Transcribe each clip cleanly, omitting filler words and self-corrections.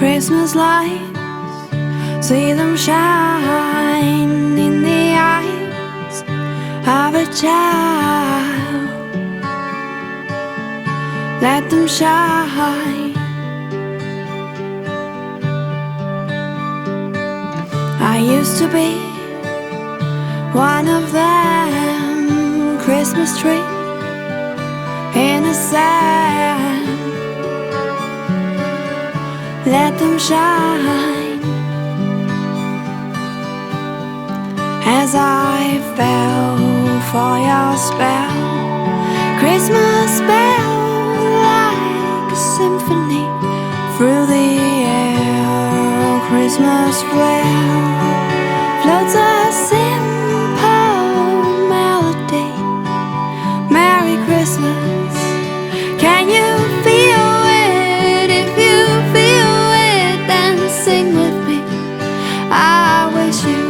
Christmas lights, see them shine in the eyes of a child. Let them shine. I used to be one of them, Christmas tree in the sand. Let them shine. As I fell for your spell, Christmas spell, like a symphony through the air. Christmas flare floats a simple melody. Merry Christmas. Can you feel it? If you feel it, then sing with me. I wish you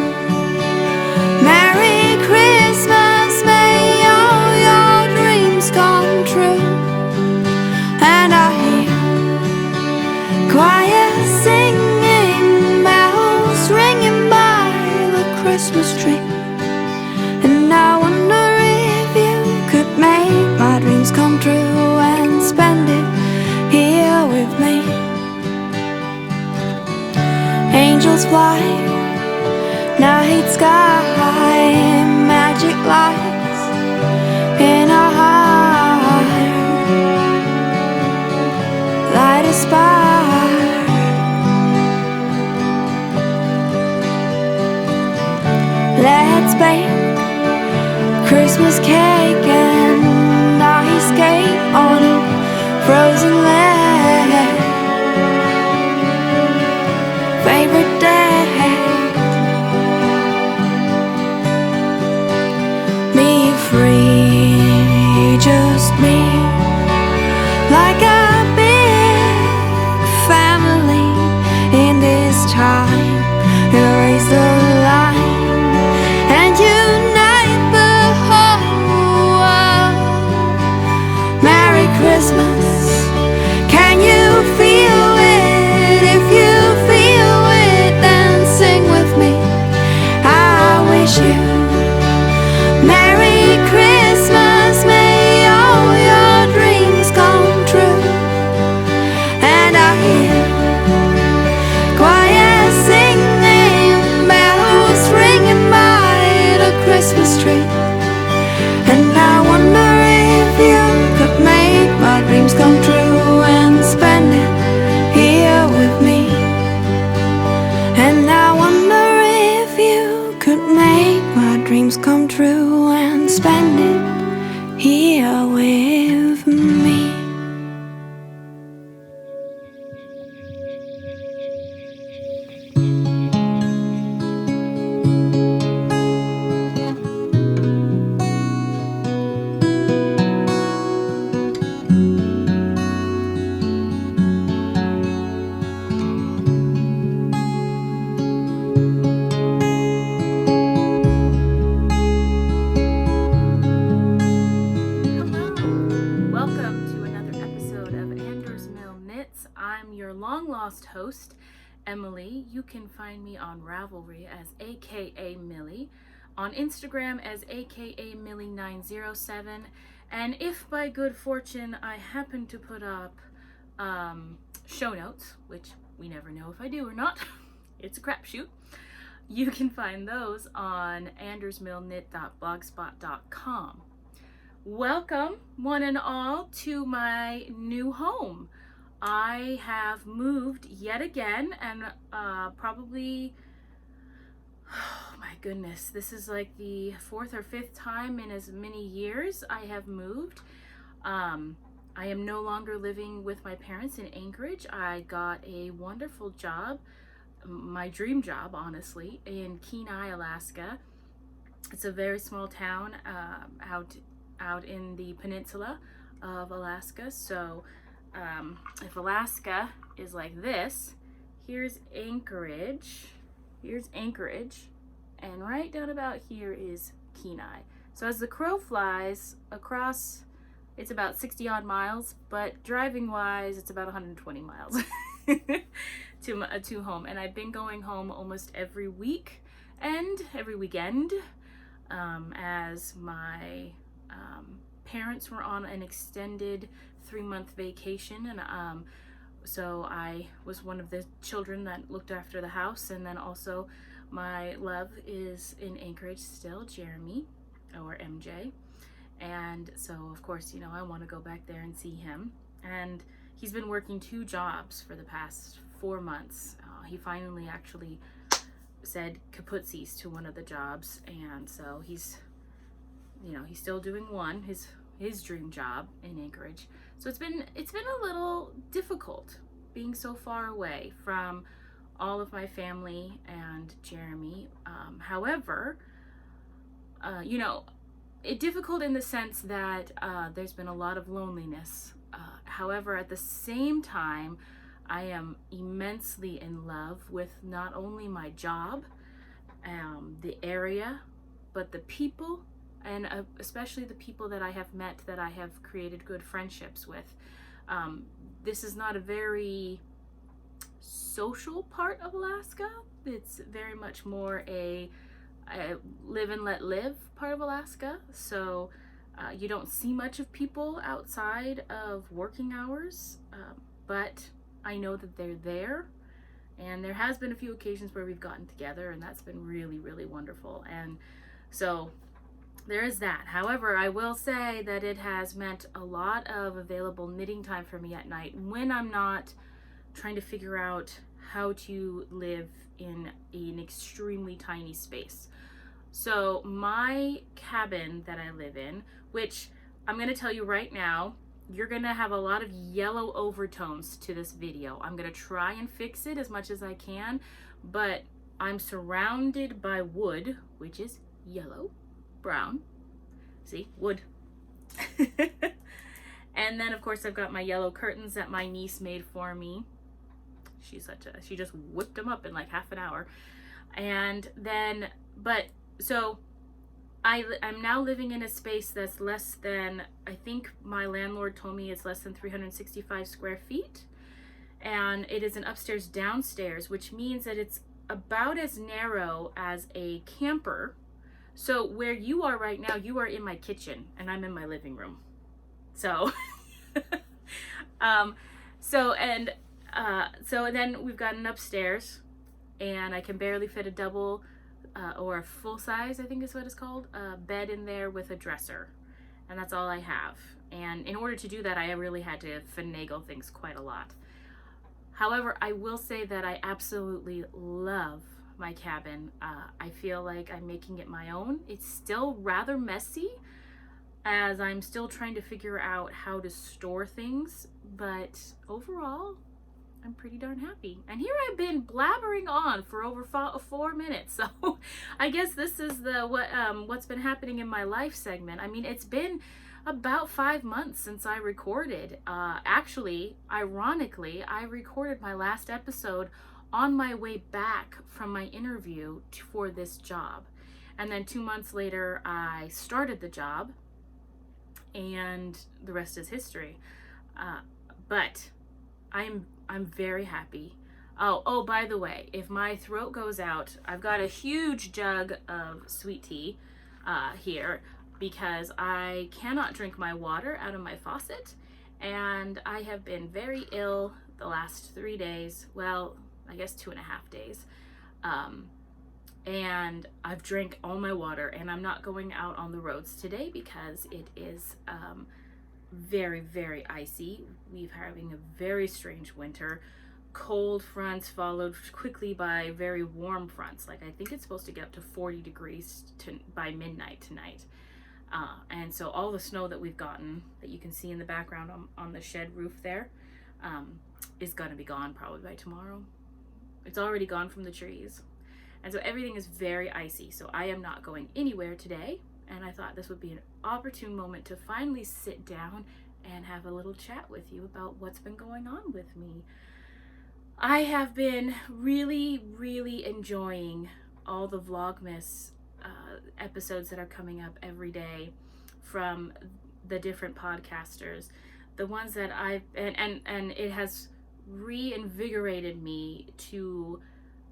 Merry Christmas. May all your dreams come true. And I hear choir singing, bells ringing by the Christmas tree. And I wonder if you could make my dreams come true and spend it here with me. Angels fly, night sky, magic lights in our heart. Light a spark. Let's bake Christmas cake and ice skate on a frozen lake. Favorite day, me free, just me, like a big family in this time. Erase the line and unite the whole world. Merry Christmas. Can you feel it? If you feel it, then sing with me. I wish you Merry Christmas. May all your dreams come true. And I hear choir singing, bells ringing by the Christmas tree. And I wonder if you could make my dreams come true and spend it here with me. And I wonder if you could make my dreams come true and spend it here with me. Welcome to another episode of AndersMillknits. I'm your long-lost host, Emily. You can find me on Ravelry as AKA Millie, on Instagram as AKA Millie907, and if by good fortune I happen to put up show notes, which we never know if I do or not, it's a crapshoot, you can find those on AndersMillknit.blogspot.com. Welcome, one and all, to my new home. I have moved yet again, and probably, oh my goodness, this is like the fourth or fifth time in as many years I have moved. I am no longer living with my parents in Anchorage. I got a wonderful job, my dream job, honestly, in Kenai, Alaska. It's a very small town out in the peninsula of Alaska. So if Alaska is like this, here's Anchorage, and right down about here is Kenai. So as the crow flies across, it's about 60 odd miles, but driving wise, it's about 120 miles. to home, and I've been going home almost every week and every weekend, as my parents were on an extended 3-month vacation, and so I was one of the children that looked after the house. And then also my love is in Anchorage still, Jeremy, or MJ. And so of course, I want to go back there and see him. And he's been working 2 jobs for the past 4 months. He finally actually said kaputsies to one of the jobs, and so he's still doing one, his dream job in Anchorage. So it's been a little difficult being so far away from all of my family and Jeremy. However, it's difficult in the sense that there's been a lot of loneliness. However, at the same time, I am immensely in love with not only my job, the area, but the people, and especially the people that I have met, that I have created good friendships with. This is not a very social part of Alaska. It's very much more a live and let live part of Alaska. So you don't see much of people outside of working hours, but I know that they're there. And there has been a few occasions where we've gotten together, and that's been really, really wonderful. And so there is that. However, I will say that it has meant a lot of available knitting time for me at night when I'm not trying to figure out how to live in an extremely tiny space. So my cabin that I live in, which I'm going to tell you right now, you're going to have a lot of yellow overtones to this video. I'm going to try and fix it as much as I can, but I'm surrounded by wood, which is yellow, brown. See, wood. And then of course I've got my yellow curtains that my niece made for me. She just whipped them up in like half an hour. And then, so I'm now living in a space that's less than, I think my landlord told me it's less than 365 square feet. And it is an upstairs downstairs, which means that it's about as narrow as a camper. So where you are right now, you are in my kitchen and I'm in my living room. So, so then we've got an upstairs, and I can barely fit a double or a full size, I think is what it's called, bed in there with a dresser. And that's all I have. And in order to do that, I really had to finagle things quite a lot. However, I will say that I absolutely love my cabin. I feel like I'm making it my own. It's still rather messy, as I'm still trying to figure out how to store things, but overall, I'm pretty darn happy. And here I've been blabbering on for over 4 minutes. So I guess this is the what's been happening in my life segment. I mean, it's been about 5 months since I recorded. Actually, ironically, I recorded my last episode on my way back from my interview for this job. And then 2 months later, I started the job, and the rest is history. But I'm very happy. Oh, by the way, if my throat goes out, I've got a huge jug of sweet tea here, because I cannot drink my water out of my faucet, and I have been very ill the last 3 days. Well, I guess 2.5 days. And I've drank all my water, and I'm not going out on the roads today because it is very, very icy. We're having a very strange winter. Cold fronts followed quickly by very warm fronts. Like, I think it's supposed to get up to 40 degrees by midnight tonight. And so all the snow that we've gotten, that you can see in the background on the shed roof there, is going to be gone probably by tomorrow. It's already gone from the trees. And so everything is very icy. So I am not going anywhere today. And I thought this would be an opportune moment to finally sit down and have a little chat with you about what's been going on with me. I have been really, really enjoying all the Vlogmas episodes that are coming up every day from the different podcasters. The ones that and it has reinvigorated me to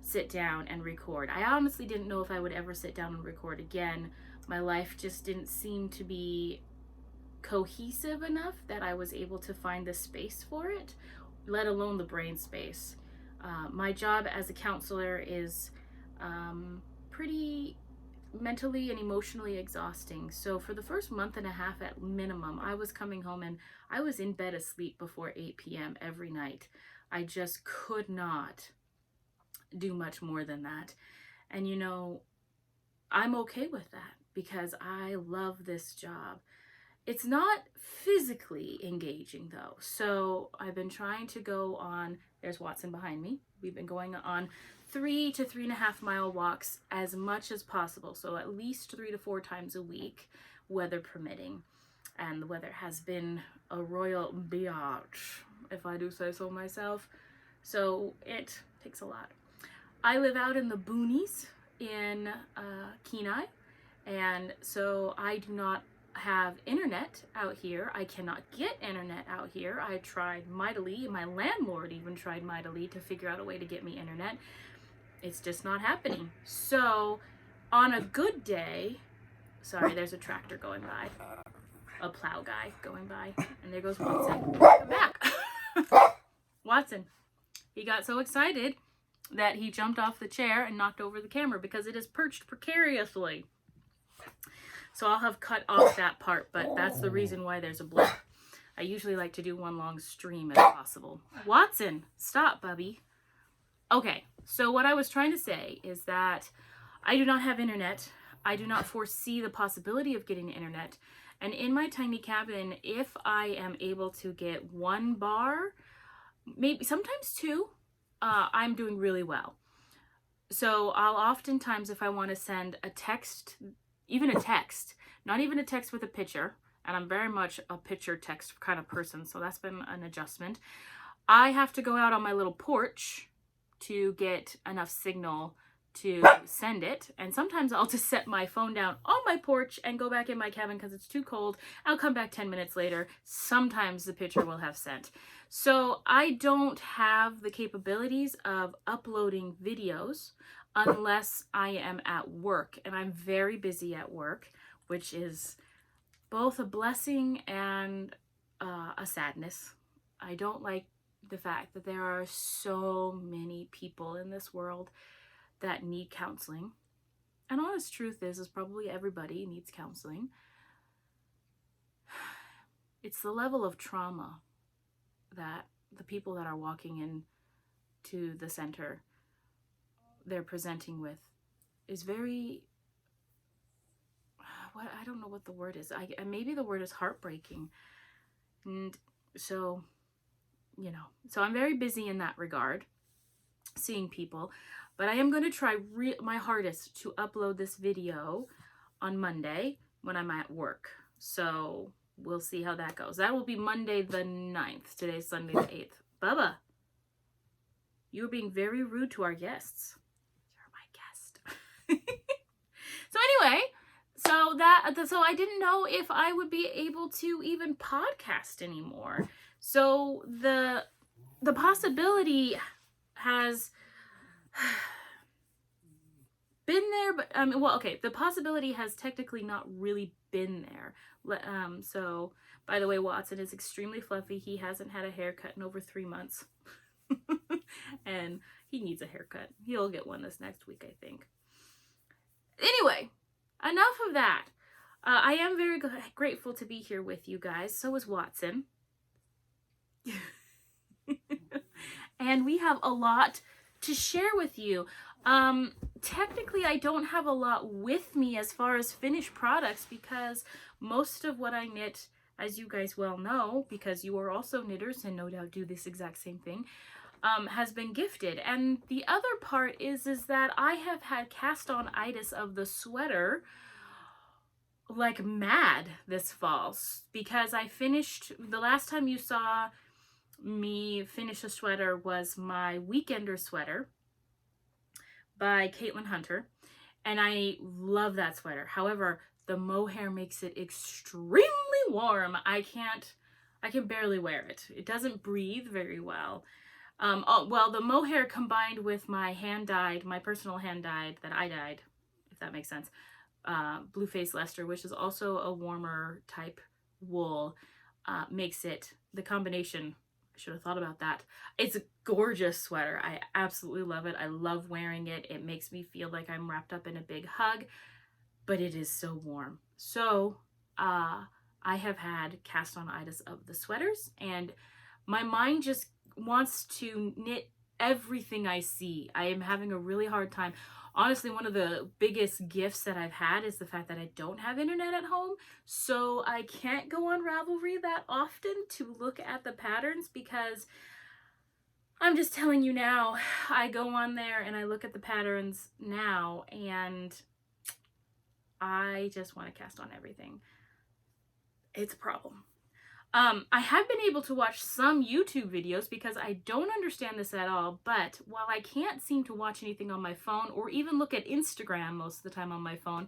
sit down and record. I honestly didn't know if I would ever sit down and record again. My life just didn't seem to be cohesive enough that I was able to find the space for it, let alone the brain space. My job as a counselor is pretty mentally and emotionally exhausting. So for the first month and a half at minimum, I was coming home and I was in bed asleep before 8 p.m. every night. I just could not do much more than that. And you know, I'm okay with that because I love this job. It's not physically engaging though. So I've been trying to go on, there's Watson behind me. We've been going on 3 to 3.5 mile walks as much as possible. So at least 3 to 4 times a week, weather permitting. And the weather has been a royal biatch, if I do say so myself. So it takes a lot. I live out in the boonies in Kenai. And so I do not have internet out here. I cannot get internet out here. I tried mightily. My landlord even tried mightily to figure out a way to get me internet. It's just not happening. So on a good day, sorry, there's a tractor going by, a plow guy going by, and there goes Watson. Come back. Watson. He got so excited that he jumped off the chair and knocked over the camera because it is perched precariously. So I'll have cut off that part, but that's the reason why there's a blip. I usually like to do one long stream if possible. Watson, stop, bubby. Okay, so what I was trying to say is that I do not have internet. I do not foresee the possibility of getting internet. And in my tiny cabin, if I am able to get 1 bar, maybe sometimes 2, I'm doing really well. So I'll oftentimes, if I want to send a text, even a text, not even a text with a picture, and I'm very much a picture text kind of person, so that's been an adjustment. I have to go out on my little porch to get enough signal to send it, and sometimes I'll just set my phone down on my porch and go back in my cabin because it's too cold. I'll come back 10 minutes later. Sometimes the picture will have sent. So I don't have the capabilities of uploading videos unless I am at work, and I'm very busy at work, which is both a blessing and a sadness. I don't like the fact that there are so many people in this world that need counseling. And honest truth is probably everybody needs counseling. It's the level of trauma that the people that are walking in to the center they're presenting with is very, I don't know what the word is. Maybe the word is heartbreaking. And so, you know, so I'm very busy in that regard, seeing people, but I am going to try my hardest to upload this video on Monday when I'm at work. So we'll see how that goes. That will be Monday the 9th. Today's Sunday the 8th. Bubba, you're being very rude to our guests. You're my guest. So anyway, so I didn't know if I would be able to even podcast anymore. So the possibility has been there, but well, okay, the possibility has technically not really been there. So by the way, Watson is extremely fluffy. He hasn't had a haircut in over 3 months. And he needs a haircut. He'll get one this next week, I think. Anyway, enough of that. I am very grateful to be here with you guys. So is Watson. And we have a lot to share with you. Technically, I don't have a lot with me as far as finished products because most of what I knit, as you guys well know, because you are also knitters and no doubt do this exact same thing, has been gifted. And the other part is that I have had cast-on-itis of the sweater like mad this fall because I finished, the last time you saw me finish a sweater was my Weekender sweater by Caitlin Hunter, and I love that sweater. However, the mohair makes it extremely warm. I can barely wear it. It doesn't breathe very well. Well, the mohair combined with my hand-dyed, my personal hand-dyed that I dyed, if that makes sense, Blue Face Leicester, which is also a warmer type wool, makes it, the combination, I should have thought about that. It's a gorgeous sweater. I absolutely love it. I love wearing it. It makes me feel like I'm wrapped up in a big hug, but it is so warm. So I have had cast on itis of the sweaters, and my mind just wants to knit everything I see. I am having a really hard time. Honestly, one of the biggest gifts that I've had is the fact that I don't have internet at home, so I can't go on Ravelry that often to look at the patterns, because I'm just telling you now, I go on there and I look at the patterns now and I just want to cast on everything. It's a problem. I have been able to watch some YouTube videos because I don't understand this at all, but while I can't seem to watch anything on my phone or even look at Instagram most of the time on my phone,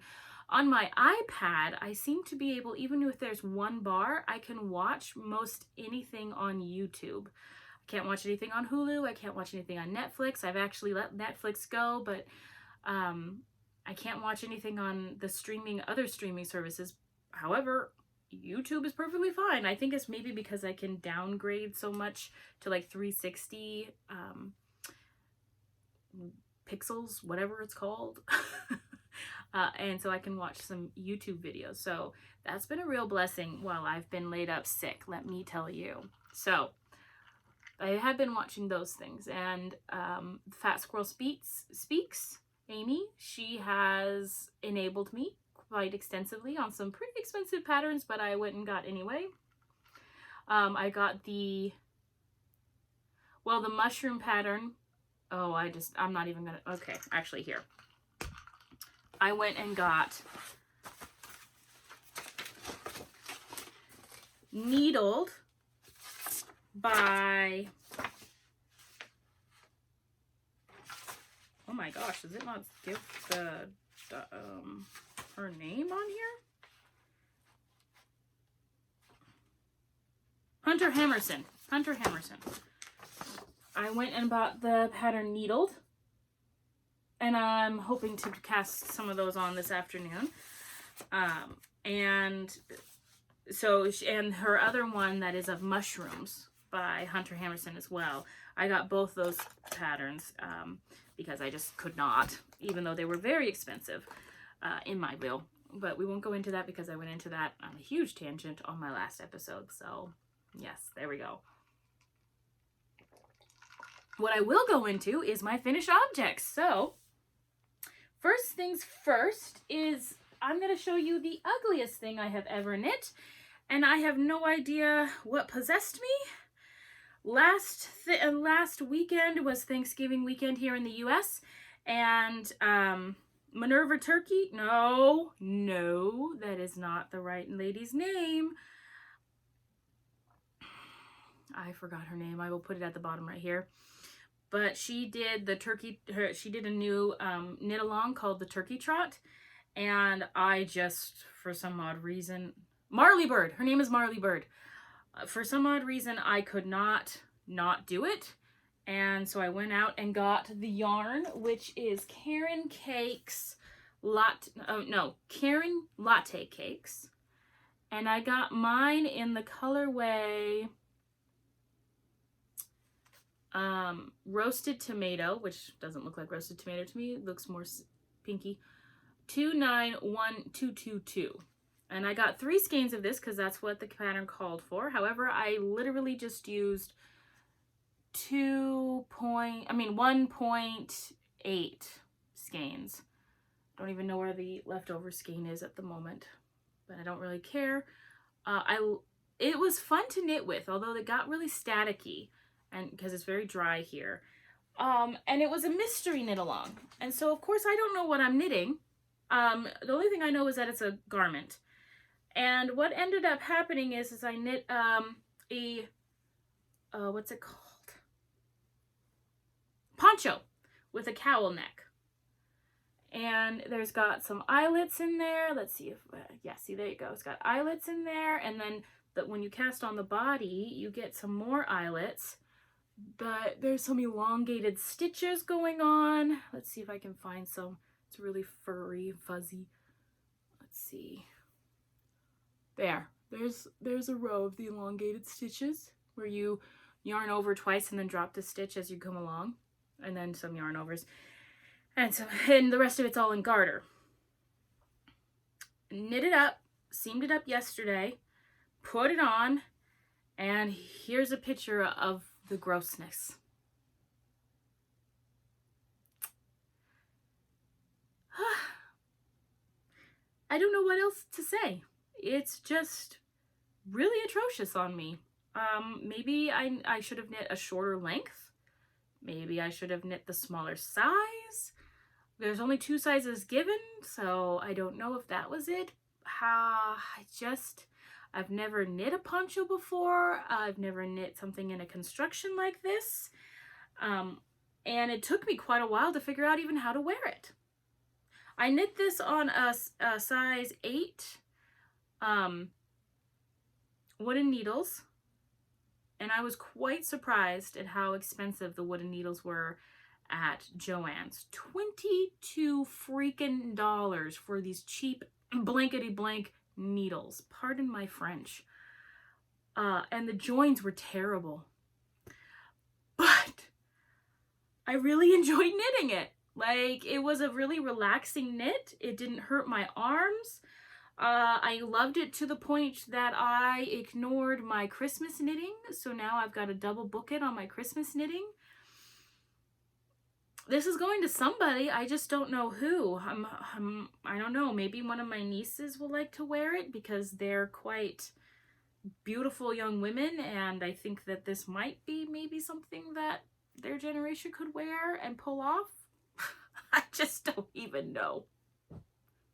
on my iPad, I seem to be able, even if there's one bar, I can watch most anything on YouTube. I can't watch anything on Hulu, I can't watch anything on Netflix. I've actually let Netflix go, but I can't watch anything on the other streaming services. However, YouTube is perfectly fine. I think it's maybe because I can downgrade so much to like 360 pixels, whatever it's called. And so I can watch some YouTube videos. So that's been a real blessing while I've been laid up sick, let me tell you. So I have been watching those things, and Fat Squirrel Speaks, Amy, she has enabled me quite extensively on some pretty expensive patterns, but I went and got anyway. I got the mushroom pattern. Oh, I'm not even gonna, okay, actually here. I went and got needled by, oh my gosh, does it not give her name on here? Hunter Hammerson. I went and bought the pattern needled, and I'm hoping to cast some of those on this afternoon. And so, and her other one that is of mushrooms by Hunter Hammerson as well. I got both those patterns because I just could not, even though they were very expensive in my bill. But we won't go into that because I went into that on a huge tangent on my last episode. So yes, there we go. What I will go into is my finished objects. So first things first is I'm going to show you the ugliest thing I have ever knit. And I have no idea what possessed me. Last weekend was Thanksgiving weekend here in the US. And Minerva Turkey, no, that is not the right lady's name. I forgot her name. I will put it at the bottom right here. But she did she did a new knit along called the Turkey Trot. And I just, for some odd reason, Marley Bird, her name is Marley Bird. For some odd reason, I could not do it. And so I went out and got the yarn, which is Karen Latte Cakes. And I got mine in the colorway Roasted Tomato, which doesn't look like roasted tomato to me. It looks more pinky. 291222. And I got 3 skeins of this because that's what the pattern called for. However, I literally just used 1.8 skeins. Don't even know where the leftover skein is at the moment, but I don't really care. It was fun to knit with, although it got really staticky, and because it's very dry here. And it was a mystery knit along, and so of course I don't know what I'm knitting. The only thing I know is that it's a garment. And what ended up happening is I knit what's it called? Poncho with a cowl neck. And there's got some eyelets in there. Let's see if, yeah, see, there you go. It's got eyelets in there. And then when you cast on the body, you get some more eyelets but there's some elongated stitches going on. Let's see if I can find some. It's really furry and fuzzy. Let's see. There's a row of the elongated stitches where you yarn over twice and then drop the stitch as you come along, and then some yarn overs, and the rest of it's all in garter. Knit it up, seamed it up yesterday, put it on, and here's a picture of the grossness. I don't know what else to say. It's just really atrocious on me. Maybe I should have knit a shorter length. Maybe I should have knit the smaller size. There's only 2 sizes given, so I don't know if that was it. I've never knit a poncho before. I've never knit something in a construction like this. And it took me quite a while to figure out even how to wear it. I knit this on a size 8 wooden needles, and I was quite surprised at how expensive the wooden needles were at Joann's. $22 freaking dollars for these cheap blankety blank needles. Pardon my French. And the joins were terrible. But I really enjoyed knitting it. Like, it was a really relaxing knit. It didn't hurt my arms. I loved it to the point that I ignored my Christmas knitting. So now I've got a double booklet on my Christmas knitting. This is going to somebody. I just don't know who. I don't know. Maybe one of my nieces will like to wear it because they're quite beautiful young women. And I think that this might be maybe something that their generation could wear and pull off. I just don't even know.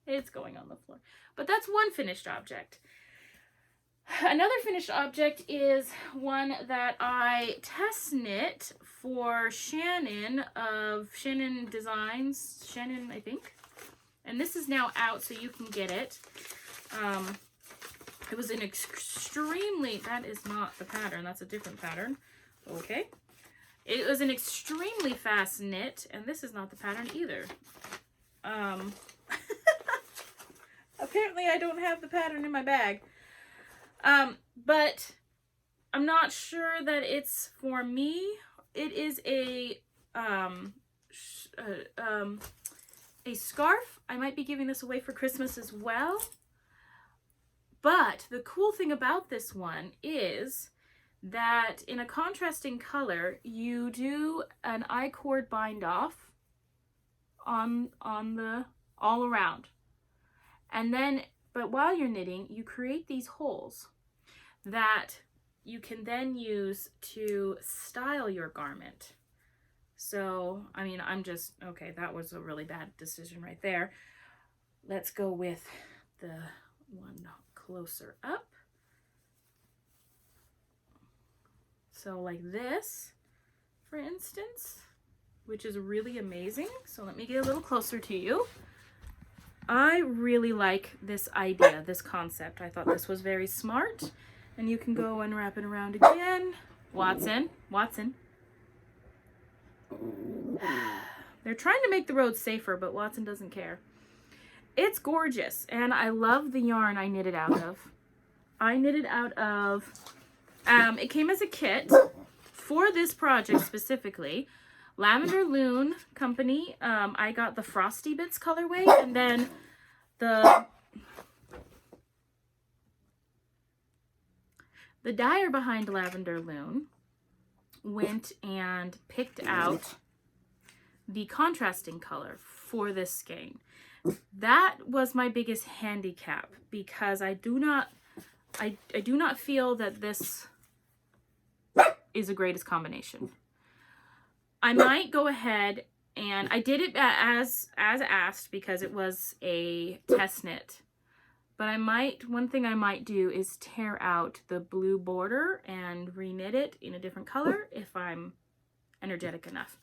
It's going on the floor. But that's one finished object. Another finished object is one that I test knit for Shannon of Shannon Designs. Shannon, I think. And this is now out, so you can get it. It was an extremely... That is not the pattern. That's a different pattern. Okay. It was an extremely fast knit, and this is not the pattern either. Apparently I don't have the pattern in my bag. But I'm not sure that it's for me. It is a scarf. I might be giving this away for Christmas as well. But the cool thing about this one is that in a contrasting color, you do an I-cord bind off on the all around. And then, but while you're knitting, you create these holes that you can then use to style your garment. So, I mean, okay, that was a really bad decision right there. Let's go with the one closer up. So like this, for instance, which is really amazing. So let me get a little closer to you. I really like this idea, this concept. I thought this was very smart. And you can go and wrap it around again. Watson. They're trying to make the road safer, but Watson doesn't care. It's gorgeous, and I love the yarn I knit it out of. It came as a kit for this project specifically. Lavender Loon Company. I got the Frosty Bits colorway, and then the dyer behind Lavender Loon went and picked out the contrasting color for this skein. That was my biggest handicap because I do not feel that this is the greatest combination. I might go ahead, and I did it as asked because it was a test knit. But one thing I might do is tear out the blue border and reknit it in a different color if I'm energetic enough.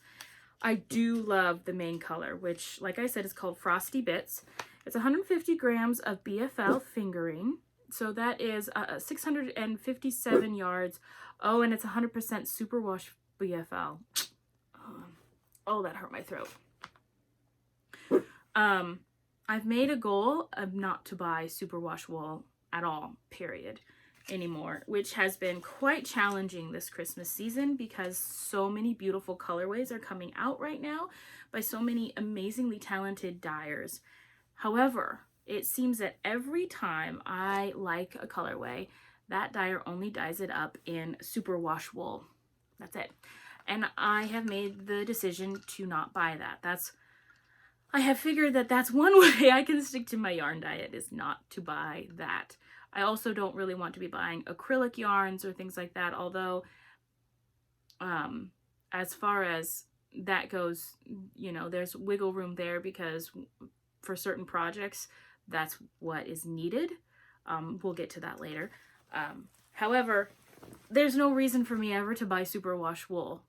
I do love the main color, which, like I said, is called Frosty Bits. It's 150 grams of BFL fingering. So that is 657 yards. Oh, and it's 100% superwash BFL. Oh, that hurt my throat. I've made a goal of not to buy superwash wool at all, period, anymore, which has been quite challenging this Christmas season because so many beautiful colorways are coming out right now by so many amazingly talented dyers. However, it seems that every time I like a colorway, that dyer only dyes it up in superwash wool. That's it. And I have made the decision to not buy that. I have figured that that's one way I can stick to my yarn diet, is not to buy that. I also don't really want to be buying acrylic yarns or things like that, although as far as that goes, you know, there's wiggle room there because for certain projects, that's what is needed. We'll get to that later. However, there's no reason for me ever to buy superwash wool.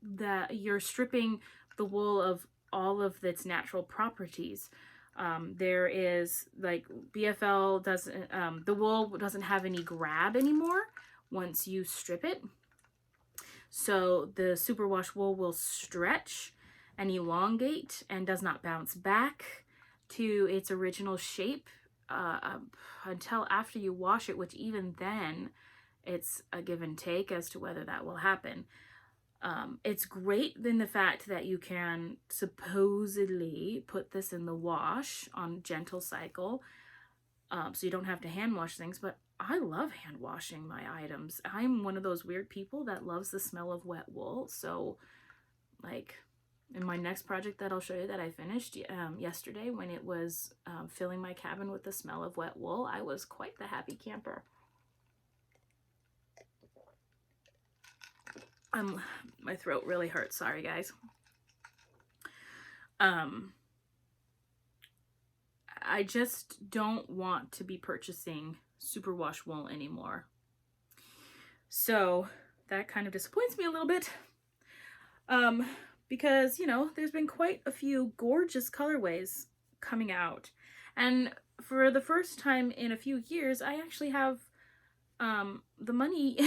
That you're stripping the wool of all of its natural properties. There is, like, BFL doesn't, the wool doesn't have any grab anymore once you strip it. So the superwash wool will stretch and elongate and does not bounce back to its original shape until after you wash it, which even then it's a give and take as to whether that will happen. It's great in the fact that you can supposedly put this in the wash on gentle cycle, so you don't have to hand wash things, but I love hand washing my items. I'm one of those weird people that loves the smell of wet wool, so like in my next project that I'll show you that I finished yesterday, when it was filling my cabin with the smell of wet wool, I was quite the happy camper. My throat really hurts. Sorry, guys. I just don't want to be purchasing superwash wool anymore. So that kind of disappoints me a little bit. Because, you know, there's been quite a few gorgeous colorways coming out. And for the first time in a few years, I actually have the money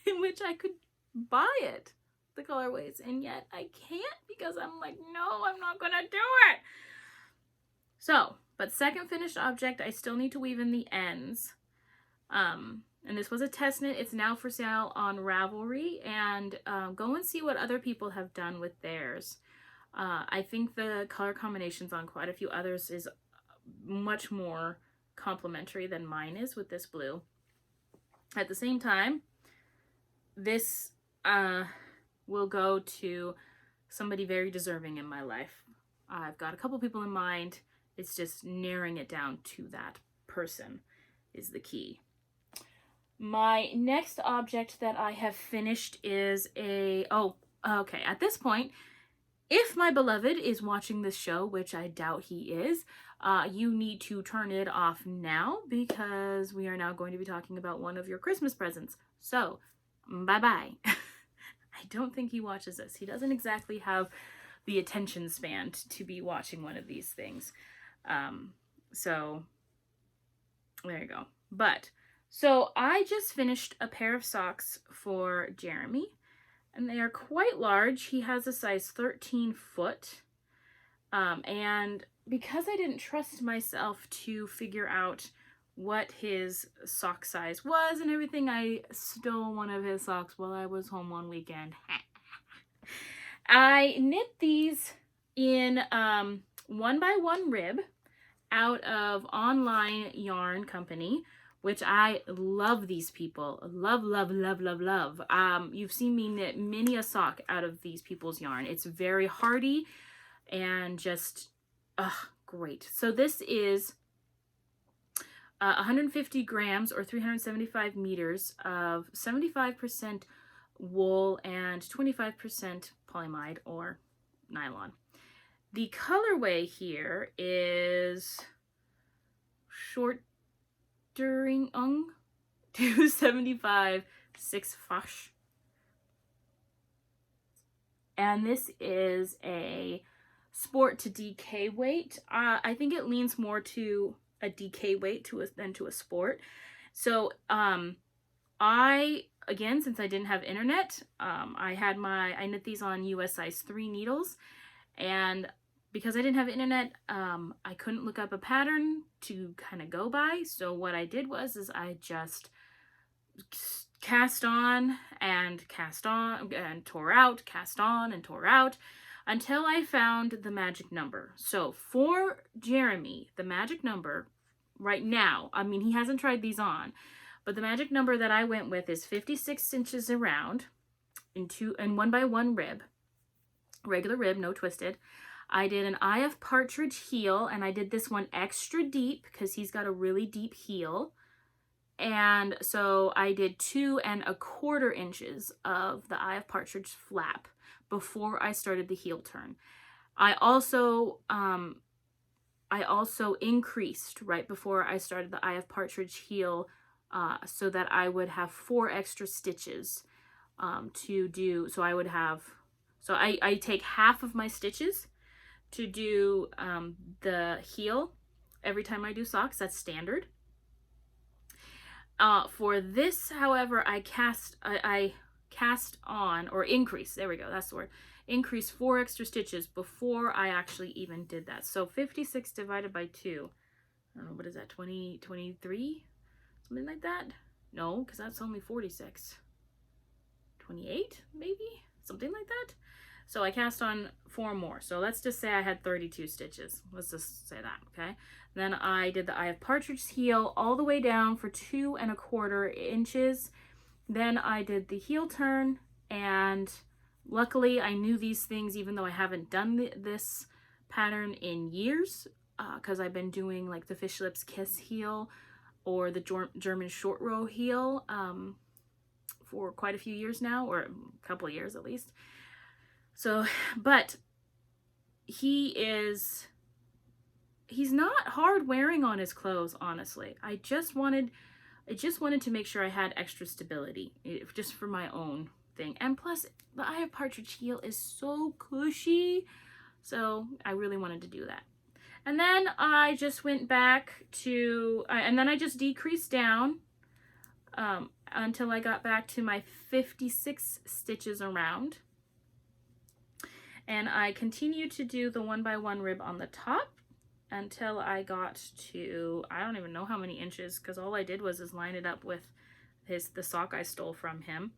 in which I could buy the colorways, and yet I can't because I'm like, no, I'm not gonna do it. So, but second finished object, I still need to weave in the ends. And this was a test knit. It's now for sale on Ravelry, and go and see what other people have done with theirs. I think the color combinations on quite a few others is much more complementary than mine is with this blue. At the same time, this will go to somebody very deserving in my life. I've got a couple people in mind. It's just narrowing it down to that person is the key. My next object that I have finished is okay, at this point, if my beloved is watching this show, which I doubt he is, you need to turn it off now because we are now going to be talking about one of your Christmas presents. So, bye-bye. I don't think he watches this. He doesn't exactly have the attention span to be watching one of these things. So, there you go. So I just finished a pair of socks for Jeremy, and they are quite large. He has a size 13 foot. And because I didn't trust myself to figure out what his sock size was and everything, I stole one of his socks while I was home one weekend. I knit these in 1x1 rib out of Online Yarn Company, which I love these people. Love, love, love, love, love. You've seen me knit many a sock out of these people's yarn. It's very hardy and just great. So this is 150 grams or 375 meters of 75% wool and 25% polyamide or nylon. The colorway here is short during 275 6 fash. And this is a sport to DK weight. I think it leans more to a DK weight than to a sport. So I again, since I didn't have internet, I knit these on US size 3 needles, and because I didn't have internet, I couldn't look up a pattern to kind of go by. So what I did is I just cast on and tore out, cast on and tore out, until I found the magic number. So for Jeremy, the magic number right now, I mean, he hasn't tried these on, but the magic number that I went with is 56 inches around in 1x1 rib, regular rib, no twisted. I did an eye of partridge heel, and I did this one extra deep because he's got a really deep heel. And so I did 2 1/4 inches of the eye of partridge flap before I started the heel turn. I also increased right before I started the eye of partridge heel, so that I would have 4 extra stitches to do. So I would have, so I take half of my stitches to do the heel every time I do socks. That's standard. For this, however, I cast on, or increase, there we go, that's the word, increase 4 extra stitches before I actually even did that. So 56 divided by 2, I don't know, what is that, 23? Something like that? No, because that's only 46. 28, maybe? Something like that? So I cast on 4 more. So let's just say I had 32 stitches. Let's just say that, okay? Then I did the eye of partridge heel all the way down for 2 1/4 inches. Then I did the heel turn, and luckily I knew these things even though I haven't done this pattern in years, because I've been doing like the fish lips kiss heel or the German short row heel for quite a few years now, or a couple of years at least. So, but he's not hard wearing on his clothes, honestly. I just wanted to make sure I had extra stability, just for my own thing. And plus, the eye of partridge heel is so cushy, so I really wanted to do that. And then I just went back to, and then I just decreased down until I got back to my 56 stitches around. And I continued to do the 1x1 rib on the top until I got to, I don't even know how many inches, because all I did was line it up with the sock I stole from him.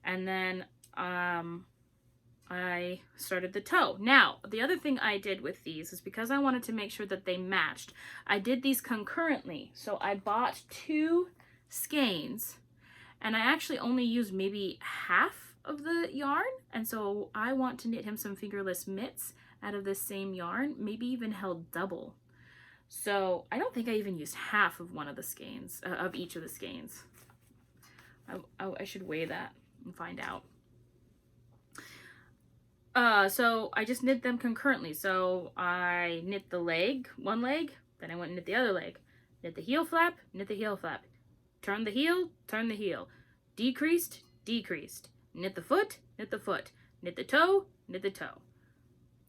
And then I started the toe. Now, the other thing I did with these is, because I wanted to make sure that they matched, I did these concurrently. So I bought 2 skeins, and I actually only used maybe half of the yarn, and so I want to knit him some fingerless mitts out of this same yarn, maybe even held double. So I don't think I even used half of one of the skeins, of each of the skeins. I should weigh that and find out. So I just knit them concurrently. So I knit the leg, one leg, then I went and knit the other leg. Knit the heel flap, knit the heel flap. Turn the heel, turn the heel. Decreased, decreased. Knit the foot, knit the foot. Knit the toe, knit the toe.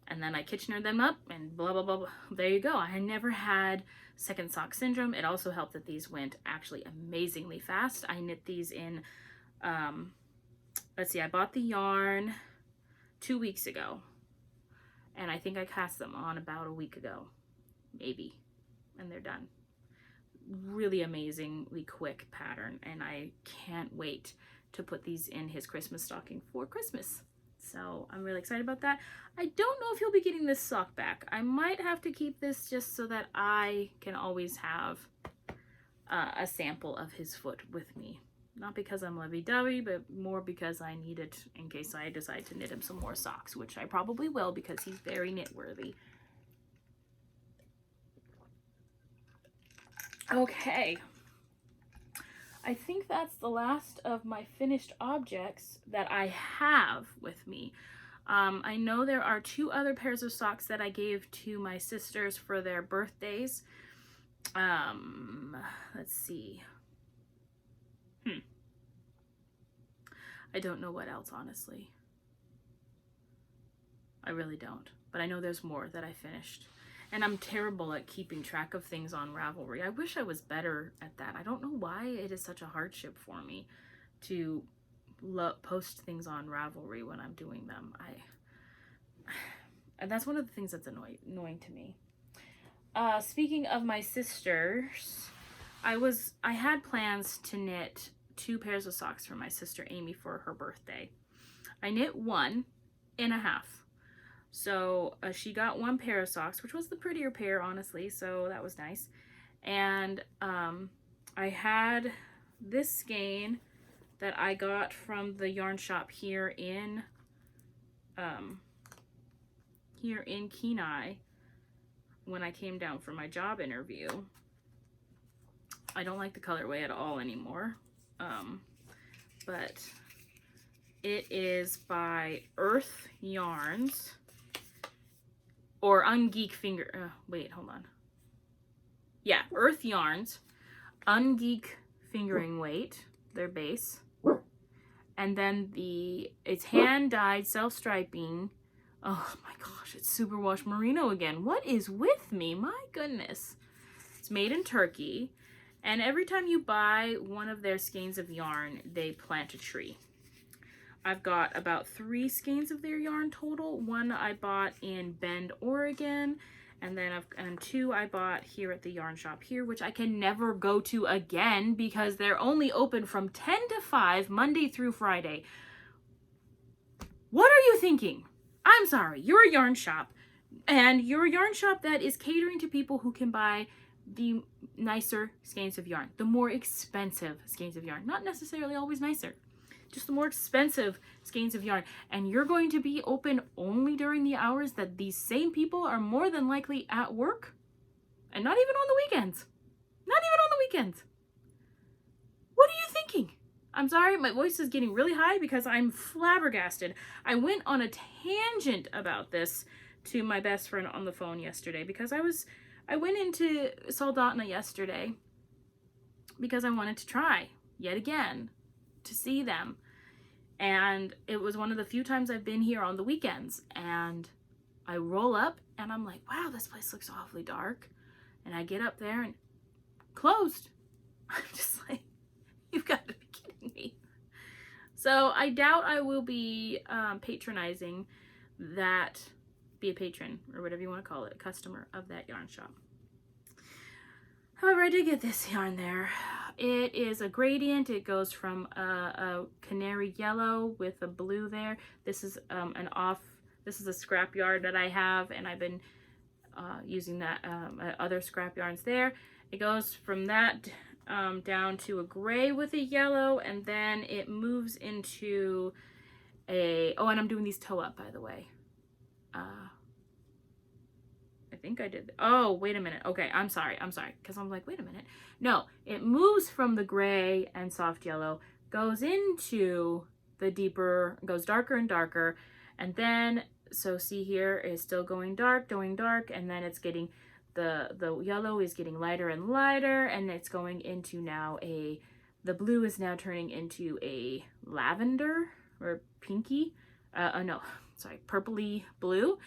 And then I Kitchener them up and blah, blah, blah, blah. There you go. I never had second sock syndrome. It also helped that these went actually amazingly fast. I knit these in, let's see, I bought the yarn 2 weeks ago. And I think I cast them on about a week ago, maybe. And they're done. Really amazingly quick pattern. And I can't wait to put these in his Christmas stocking for Christmas. So I'm really excited about that. I don't know if he'll be getting this sock back. I might have to keep this just so that I can always have a sample of his foot with me. Not because I'm lovey-dovey, but more because I need it in case I decide to knit him some more socks, which I probably will because he's very knit-worthy. Okay. I think that's the last of my finished objects that I have with me. I know there are 2 other pairs of socks that I gave to my sisters for their birthdays. Let's see. I don't know what else, honestly. I really don't. But I know there's more that I finished. And I'm terrible at keeping track of things on Ravelry. I wish I was better at that. I don't know why it is such a hardship for me to post things on Ravelry when I'm doing them. And that's one of the things that's annoying to me. Speaking of my sisters, I had plans to knit 2 pairs of socks for my sister Amy for her birthday. I knit 1 and a half. So she got 1 pair of socks, which was the prettier pair, honestly, so that was nice. And I had this skein that I got from the yarn shop here in Kenai when I came down for my job interview. I don't like the colorway at all anymore, but it is by Earth Yarns, or Ungeek Finger, wait, hold on. Yeah, Earth Yarns, Ungeek Fingering Weight, their base. And then it's hand-dyed, self-striping. Oh my gosh, it's superwash merino again. What is with me? My goodness. It's made in Turkey. And every time you buy one of their skeins of yarn, they plant a tree. I've got about 3 skeins of their yarn total. 1 I bought in Bend, Oregon. And then 2 I bought here at the yarn shop here, which I can never go to again because they're only open from 10 to 5, Monday through Friday. What are you thinking? I'm sorry, you're a yarn shop, and you're a yarn shop that is catering to people who can buy the nicer skeins of yarn, the more expensive skeins of yarn, not necessarily always nicer, just the more expensive skeins of yarn, and you're going to be open only during the hours that these same people are more than likely at work, and not even on the weekends. Not even on the weekends. What are you thinking? I'm sorry, my voice is getting really high because I'm flabbergasted. I went on a tangent about this to my best friend on the phone yesterday because I went into Soldotna yesterday because I wanted to try yet again to see them. And it was one of the few times I've been here on the weekends, and I roll up and I'm like, wow, this place looks awfully dark. And I get up there and closed. I'm just like, you've got to be kidding me. So I doubt I will be patronizing that, be a patron or whatever you want to call it, customer of that yarn shop. However, I did get this yarn there. It is a gradient. It goes from a canary yellow with a blue there. This is this is a scrap yarn that I have, and I've been using that other scrap yarns there. It goes from that down to a gray with a yellow, and then it moves into a, oh, and I'm doing these toe up, by the way. I think I did. Oh, wait a minute. Okay, I'm sorry. Because I'm like, wait a minute. No, it moves from the gray and soft yellow, goes into the deeper, goes darker and darker. And then, so see here, is still going dark, and then it's getting, the yellow is getting lighter and lighter, and it's going into now the blue is now turning into a lavender or pinky. No, sorry, purpley blue.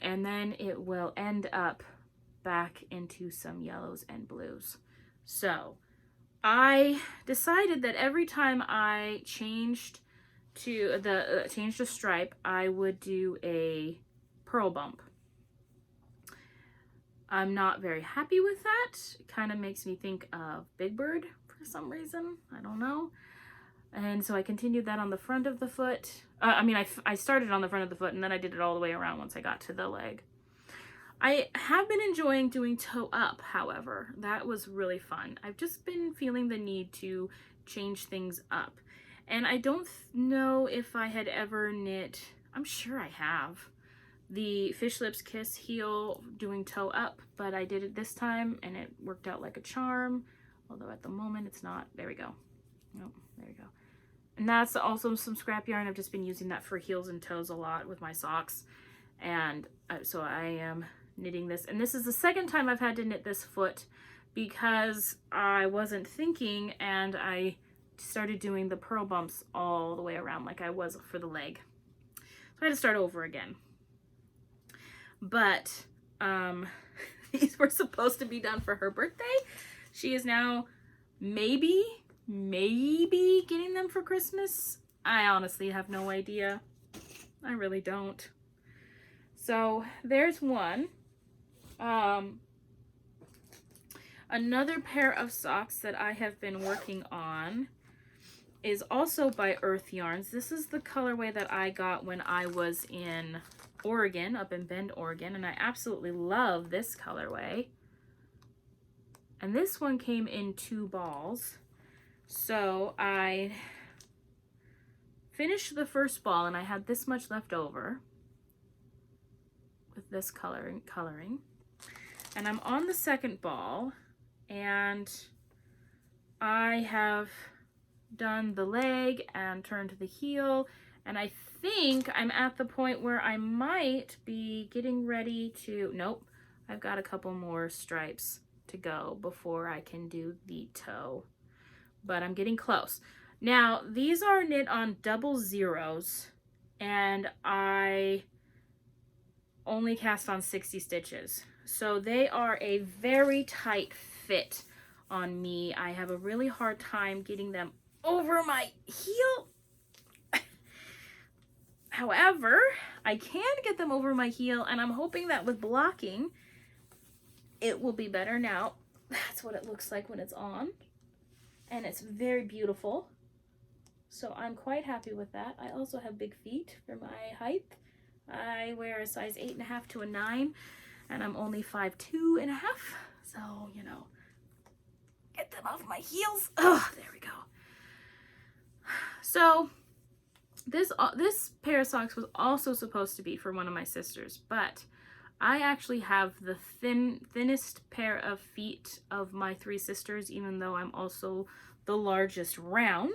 And then it will end up back into some yellows and blues. So I decided that every time I changed to changed a stripe, I would do a purl bump. I'm not very happy with that. It kind of makes me think of Big Bird for some reason. I don't know. And so I continued that on the front of the foot. I started on the front of the foot, and then I did it all the way around once I got to the leg. I have been enjoying doing toe up, however. That was really fun. I've just been feeling the need to change things up. And I don't know if I had ever knit, I'm sure I have, the Fish Lips Kiss heel doing toe up, but I did it this time and it worked out like a charm. Although at the moment it's not. There we go. Nope, there we go. And that's also some scrap yarn. I've just been using that for heels and toes a lot with my socks. And so I am knitting this. And this is the second time I've had to knit this foot because I wasn't thinking, and I started doing the purl bumps all the way around like I was for the leg. So I had to start over again. But these were supposed to be done for her birthday. She is now maybe maybe getting them for Christmas. I honestly have no idea. I really don't. So there's one. Another pair of socks that I have been working on is also by Earth Yarns. This is the colorway that I got when I was in Oregon, up in Bend, Oregon, and I absolutely love this colorway. And this one came in 2 balls. So I finished the first ball and I had this much left over with this coloring. And I'm on the second ball and I have done the leg and turned the heel, and I think I'm at the point where I might be getting ready to, nope, I've got a couple more stripes to go before I can do the toe, but I'm getting close. Now these are knit on 00s and I only cast on 60 stitches, so they are a very tight fit on me. I have a really hard time getting them over my heel. However, I can get them over my heel, and I'm hoping that with blocking it will be better. Now that's what it looks like when it's on, and it's very beautiful, so I'm quite happy with that. I also have big feet for my height. I wear a size 8.5 to a 9, and I'm only 5'2.5", so you know, get them off my heels. Oh, there we go. So this pair of socks was also supposed to be for one of my sisters, but I actually have the thinnest pair of feet of my 3 sisters, even though I'm also the largest round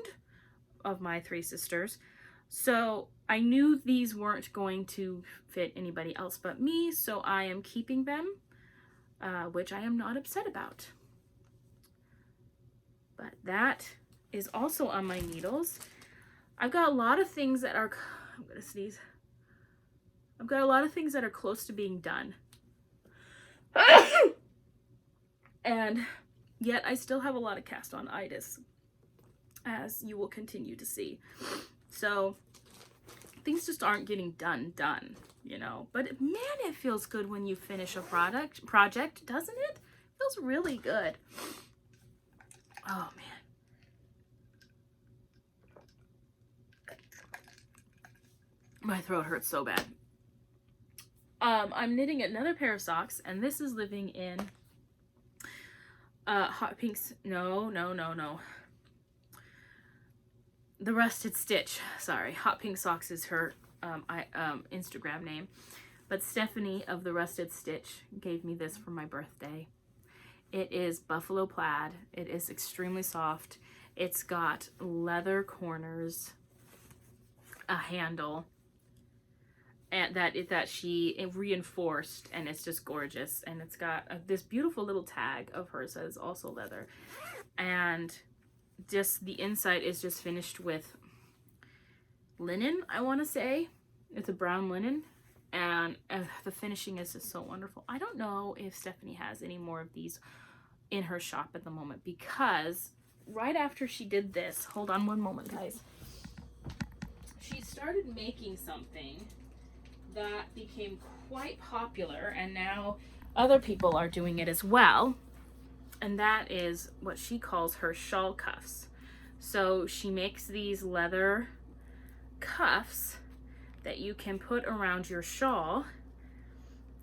of my 3 sisters. So I knew these weren't going to fit anybody else but me, so I am keeping them, which I am not upset about. But that is also on my needles. I've got a lot of things that are, I'm gonna sneeze. I've got a lot of things that are close to being done. And yet I still have a lot of cast on itis, as you will continue to see. So things just aren't getting done, you know. But man, it feels good when you finish a project, doesn't it? It feels really good. Oh man. My throat hurts so bad. I'm knitting another pair of socks, and this is living in Hot Pink's, no. The Rusted Stitch, sorry. Hot Pink Socks is her Instagram name. But Stephanie of the Rusted Stitch gave me this for my birthday. It is buffalo plaid. It is extremely soft. It's got leather corners, a handle, and that she reinforced, and it's just gorgeous. And it's got this beautiful little tag of hers that is also leather, and just the inside is just finished with linen, I want to say. It's a brown linen, and the finishing is just so wonderful. I don't know if Stephanie has any more of these in her shop at the moment, because right after she did this, hold on one moment guys, she started making something that became quite popular, and now other people are doing it as well, and that is what she calls her shawl cuffs. So she makes these leather cuffs that you can put around your shawl,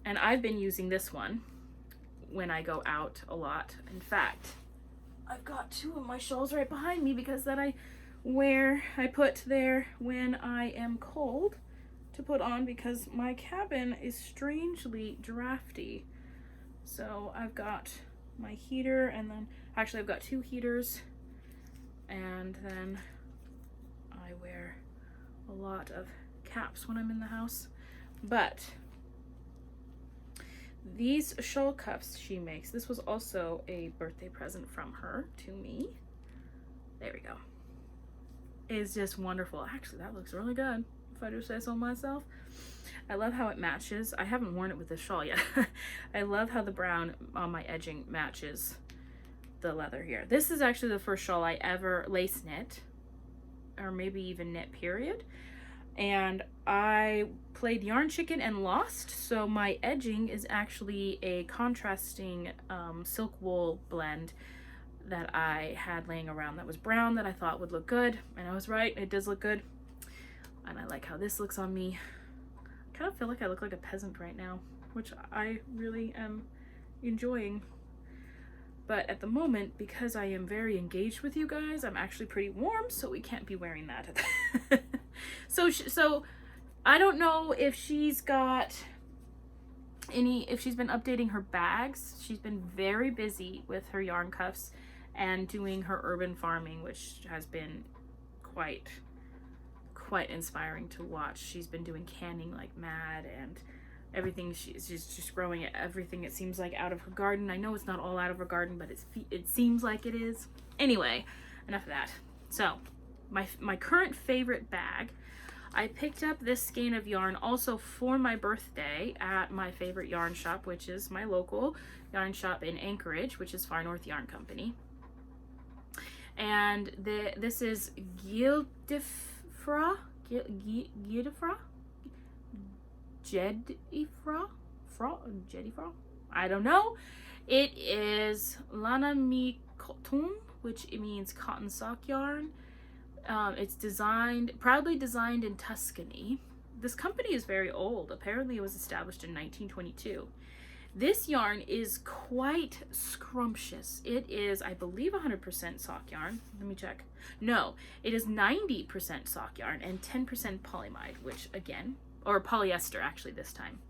and I've been using this one when I go out a lot. In fact, I've got 2 of my shawls right behind me, because that I put there when I am cold to put on, because my cabin is strangely drafty. So I've got my heater, and then actually I've got 2 heaters, and then I wear a lot of caps when I'm in the house. But these shawl cuffs she makes, this was also a birthday present from her to me. There we go. It's just wonderful. Actually, that looks really good, if I do say so myself. I love how it matches. I haven't worn it with this shawl yet. I love how the brown on my edging matches the leather here. This is actually the first shawl I ever lace knit, or maybe even knit, period. And I played yarn chicken and lost, so my edging is actually a contrasting silk wool blend that I had laying around that was brown that I thought would look good, and I was right, it does look good. And I like how this looks on me. I kind of feel like I look like a peasant right now, which I really am enjoying. But at the moment, because I am very engaged with you guys, I'm actually pretty warm, so we can't be wearing that. So I don't know if she's got if she's been updating her bags. She's been very busy with her yarn cuffs and doing her urban farming, which has been quite inspiring to watch. She's been doing canning like mad, and everything. She's just growing everything, it seems like, out of her garden. I know it's not all out of her garden, but it seems like it is. Anyway, enough of that. So my current favorite bag, I picked up this skein of yarn also for my birthday at my favorite yarn shop, which is my local yarn shop in Anchorage, which is Far North Yarn Company. And this is Jedifra, I don't know. It is Lana Mi Cotton, which it means cotton sock yarn. It's proudly designed in Tuscany. This company is very old. Apparently it was established in 1922. This yarn is quite scrumptious. It is, I believe, 100% sock yarn. Let me check. No, it is 90% sock yarn and 10% polyamide, which again, or polyester actually this time.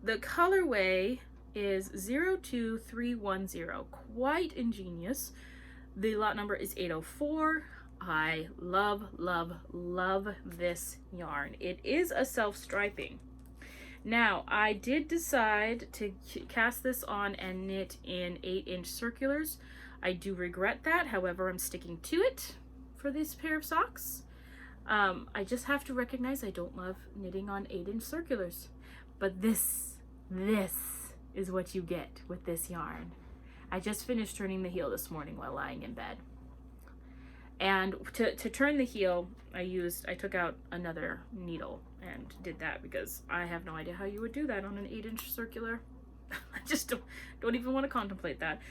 The colorway is 02310, quite ingenious. The lot number is 804. I love, love, love this yarn. It is a self-striping. Now, I did decide to cast this on and knit in 8-inch circulars. I do regret that. However, I'm sticking to it for this pair of socks. I just have to recognize I don't love knitting on 8-inch circulars. But this is what you get with this yarn. I just finished turning the heel this morning while lying in bed. And to turn the heel, I took out another needle and did that because I have no idea how you would do that on an 8-inch circular. I just don't even want to contemplate that.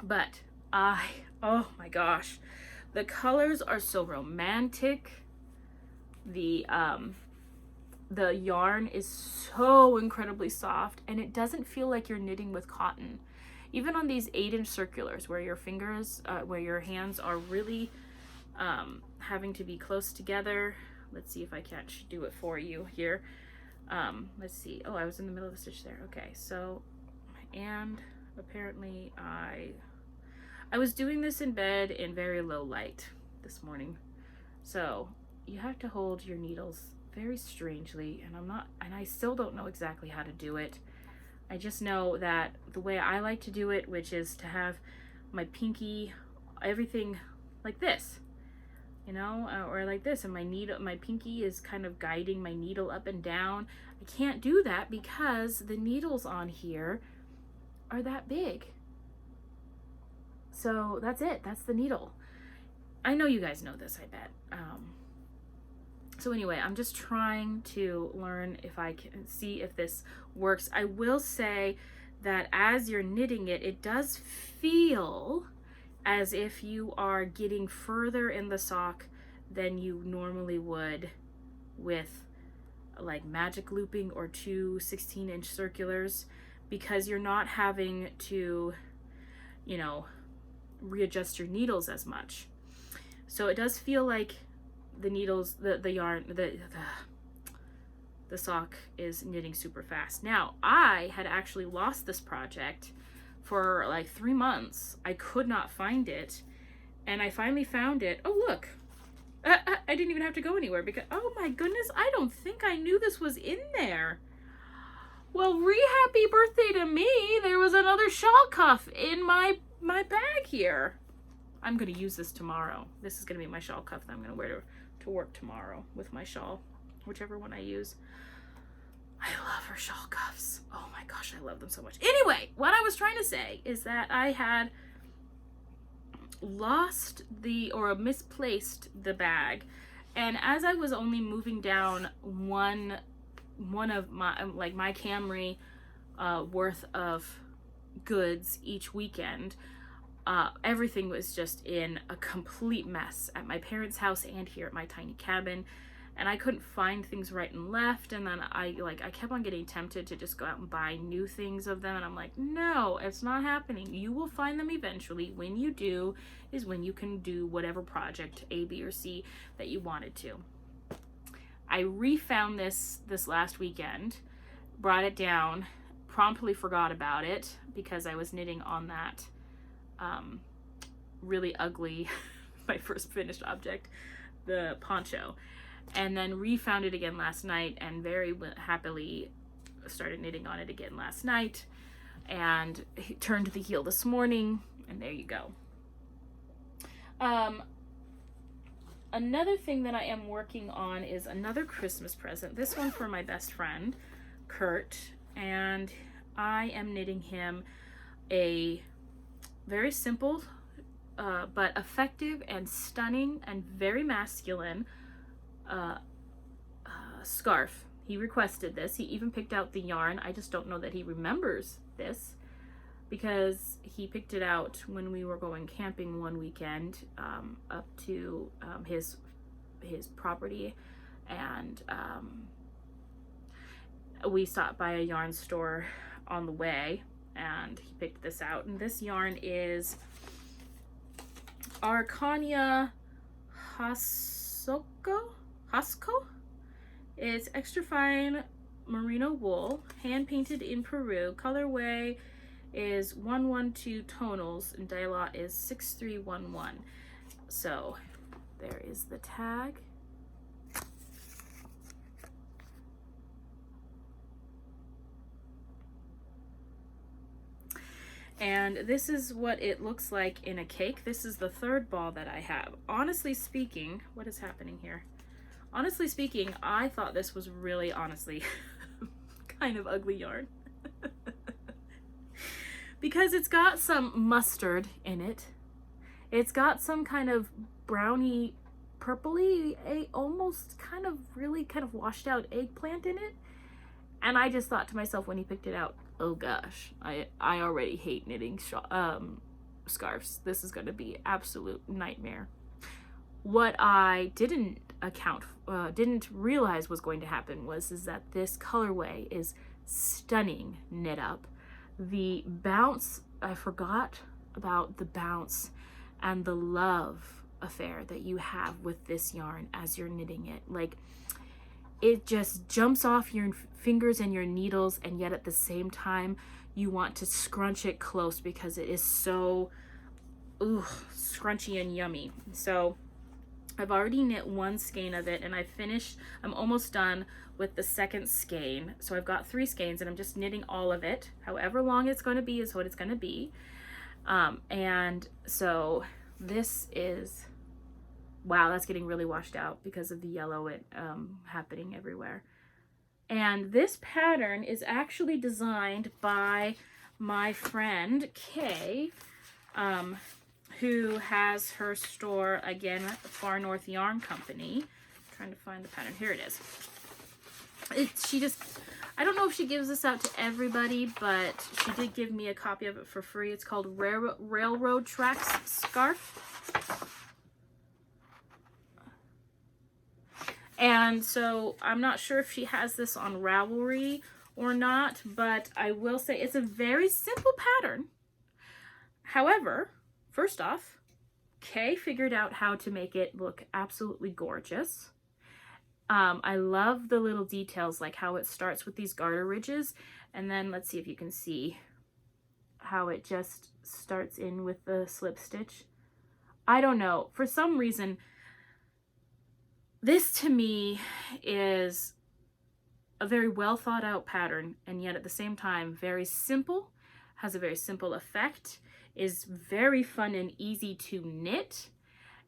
But oh my gosh, the colors are so romantic. The yarn is so incredibly soft, and it doesn't feel like you're knitting with cotton. Even on these 8-inch circulars where your fingers, where your hands are really having to be close together. Let's see if I can't do it for you here. Let's see. Oh, I was in the middle of the stitch there. Okay, so, and apparently I was doing this in bed in very low light this morning. So you have to hold your needles very strangely, and I still don't know exactly how to do it. I just know that the way I like to do it, which is to have my pinky, everything like this, you know, or like this, and my pinky is kind of guiding my needle up and down. I can't do that because the needles on here are that big. So that's it. That's the needle. I know you guys know this, I bet. So anyway, I'm just trying to learn if I can see if this works. I will say that as you're knitting it, it does feel as if you are getting further in the sock than you normally would with like magic looping or two 16-inch circulars, because you're not having to, you know, readjust your needles as much. So it does feel like the needles, the yarn, the sock is knitting super fast. Now, I had actually lost this project for like 3 months. I could not find it, and I finally found it. Oh, look. I didn't even have to go anywhere because, oh my goodness, I don't think I knew this was in there. Well, happy birthday to me. There was another shawl cuff in my bag here. I'm going to use this tomorrow. This is going to be my shawl cuff that I'm going to wear to work tomorrow with my shawl, whichever one I use. I love her shawl cuffs. Oh my gosh, I love them so much. Anyway, what I was trying to say is that I had lost or misplaced the bag, and as I was only moving down one of my Camry worth of goods each weekend, everything was just in a complete mess at my parents' house and here at my tiny cabin, and I couldn't find things right and left. And then I kept on getting tempted to just go out and buy new things of them, and I'm like, no, it's not happening. You will find them eventually. When you do is when you can do whatever project A, B, or C that you wanted to. I refound this last weekend, brought it down, promptly forgot about it because I was knitting on that really ugly, my first finished object, the poncho, and then refound it again last night and very happily started knitting on it again last night, and turned the heel this morning, and there you go. Another thing that I am working on is another Christmas present, this one for my best friend Kurt, and I am knitting him a very simple but effective and stunning and very masculine scarf. He requested this. He even picked out the yarn. I just don't know that he remembers this because he picked it out when we were going camping one weekend up to his property, and we stopped by a yarn store on the way, and he picked this out. And this yarn is Arcania Hasco. It's extra fine merino wool, hand painted in Peru. Colorway is 112 tonals, and dye lot is 6311. So there is the tag. And this is what it looks like in a cake. This is the third ball that I have. Honestly speaking, what is happening here? Honestly speaking, I thought this was really, honestly, kind of ugly yarn. Because it's got some mustard in it. It's got some kind of browny, purpley, almost kind of really kind of washed out eggplant in it. And I just thought to myself when he picked it out, oh gosh, I already hate knitting scarves. This is going to be absolute nightmare. What I didn't realize was going to happen is that this colorway is stunning knit up. The bounce, I forgot about the bounce and the love affair that you have with this yarn as you're knitting it. Like, it just jumps off your fingers and your needles, and yet at the same time you want to scrunch it close because it is so scrunchy and yummy. So I've already knit one skein of it, and I'm almost done with the second skein. So I've got 3 skeins, and I'm just knitting all of it. However long it's going to be is what it's going to be. And so this is, wow, that's getting really washed out because of the yellow happening everywhere. And this pattern is actually designed by my friend Kay, who has her store again at the Far North Yarn Company. I'm trying to find the pattern. Here it is. I don't know if she gives this out to everybody, but she did give me a copy of it for free. It's called Railroad Tracks Scarf. And so I'm not sure if she has this on Ravelry or not, but I will say it's a very simple pattern. However, first off, Kay figured out how to make it look absolutely gorgeous. I love the little details, like how it starts with these garter ridges, and then let's see if you can see how it just starts in with the slip stitch. I don't know, for some reason, this to me is a very well thought out pattern, and yet at the same time very simple, has a very simple effect, is very fun and easy to knit,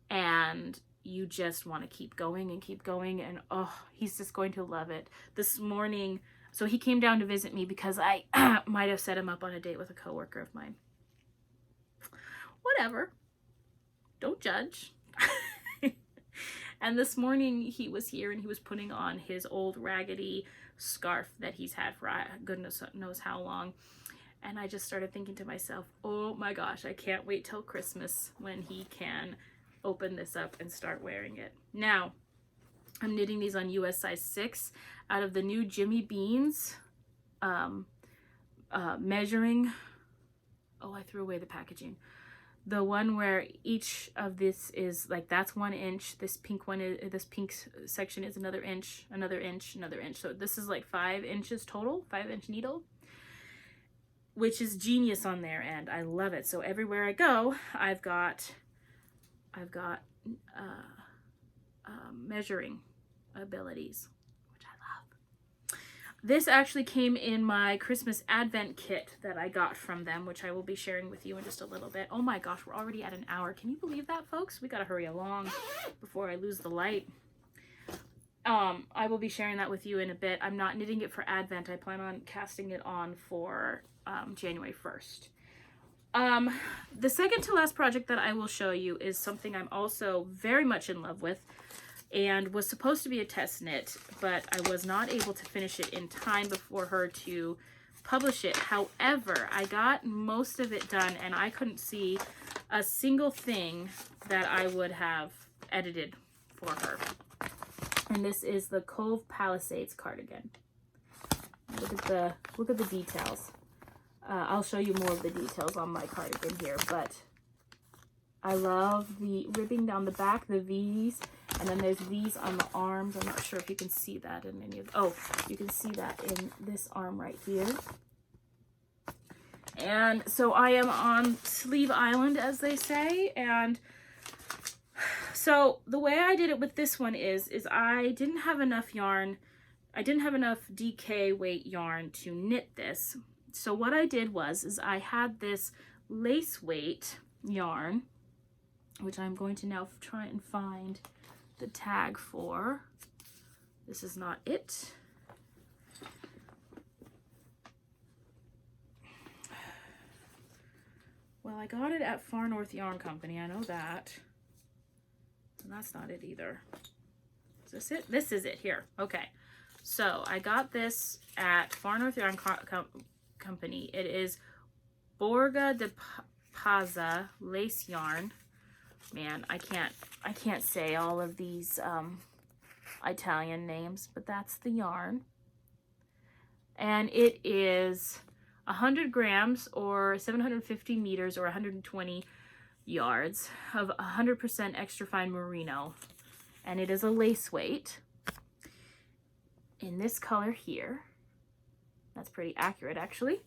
and you just want to keep going and keep going, and oh, he's just going to love it. This morning So he came down to visit me because I might have set him up on a date with a coworker of mine. Whatever. Don't judge. And this morning he was here and he was putting on his old raggedy scarf that he's had for goodness knows how long. And I just started thinking to myself, oh my gosh, I can't wait till Christmas when he can open this up and start wearing it. Now, I'm knitting these on US size 6 out of the new Jimmy Beans measuring. Oh, I threw away the packaging. The one where each of this is like, that's 1 inch. This pink one is, this pink section is another inch, another inch, another inch. So this is like 5 inches total, 5-inch needle, which is genius on their end. I love it. So everywhere I go, I've got measuring abilities, which I love. This actually came in my Christmas Advent kit that I got from them, which I will be sharing with you in just a little bit. Oh my gosh, we're already at an hour. Can you believe that, folks? We gotta hurry along before I lose the light. I will be sharing that with you in a bit. I'm not knitting it for Advent. I plan on casting it on for January 1st. The second to last project that I will show you is something I'm also very much in love with and was supposed to be a test knit, but I was not able to finish it in time before her to publish it. However, I got most of it done and I couldn't see a single thing that I would have edited for her. And this is the Cove Palisades cardigan. Look at the details. I'll show you more of the details on my cardigan here, but I love the ribbing down the back, the V's, and then there's V's on the arms. I'm not sure if you can see that in any of, oh, you can see that in this arm right here. And so I am on Sleeve Island, as they say, and so the way I did it with this one is I didn't have enough yarn. I didn't have enough DK weight yarn to knit this. So what I did was I had this lace weight yarn, which I'm going to now try and find the tag for. This is not it. Well, I got it at Far North Yarn Company. I know that. And that's not it either. Is this it? This is it here. Okay. So I got this at Far North Yarn Company. It is Borga de Pazza lace yarn. Man, I can't say all of these Italian names, but that's the yarn. And it is 100 grams or 750 meters or 120 yards of 100% extra fine merino. And it is a lace weight in this color here. That's pretty accurate, actually.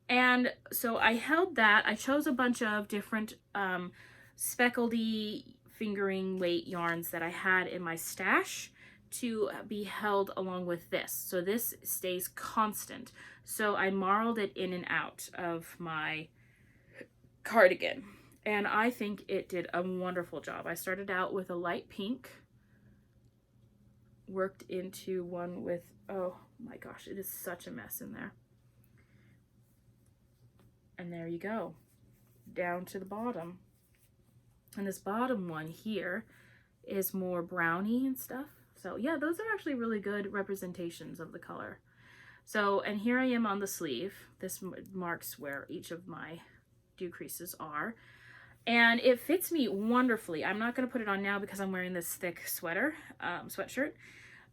And so I held that. I chose a bunch of different speckledy fingering weight yarns that I had in my stash to be held along with this. So this stays constant. So I marled it in and out of my cardigan. And I think it did a wonderful job. I started out with a light pink, worked into one with, oh my gosh, it is such a mess in there. And there you go, down to the bottom. And this bottom one here is more browny and stuff. So yeah, those are actually really good representations of the color. So, and here I am on the sleeve. This marks where each of my decreases are. And it fits me wonderfully. I'm not going to put it on now because I'm wearing this thick sweater, sweatshirt.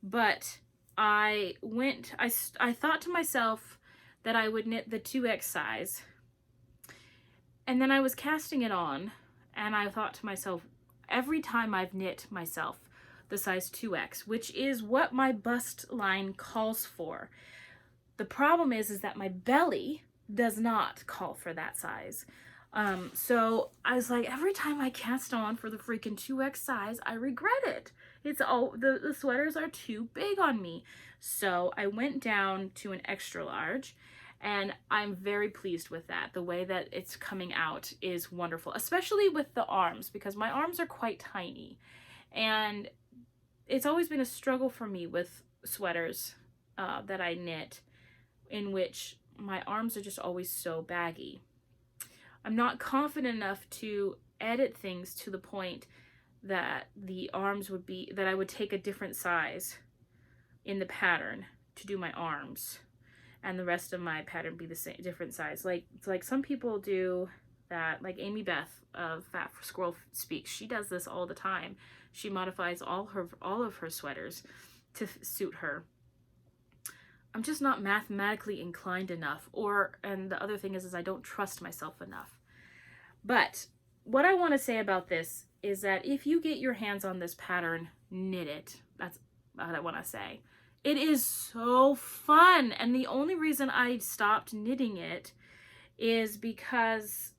But I thought to myself that I would knit the 2X size. And then I was casting it on and I thought to myself, every time I've knit myself the size 2X, which is what my bust line calls for. The problem is that my belly does not call for that size. So I was like, every time I cast on for the freaking 2X size, I regret it. It's all, the sweaters are too big on me. So I went down to an extra large and I'm very pleased with that. The way that it's coming out is wonderful, especially with the arms, because my arms are quite tiny. And it's always been a struggle for me with sweaters that I knit, in which my arms are just always so baggy. I'm not confident enough to edit things to the point that the arms would be, that I would take a different size in the pattern to do my arms, and the rest of my pattern be the same, different size. Like some people do that, like Amy Beth of Fat Squirrel Speaks. She does this all the time. She modifies all of her sweaters to suit her. I'm just not mathematically inclined enough, and the other thing is I don't trust myself enough. But what I want to say about this is that if you get your hands on this pattern, knit it. That's what I want to say. It is so fun. And the only reason I stopped knitting it is because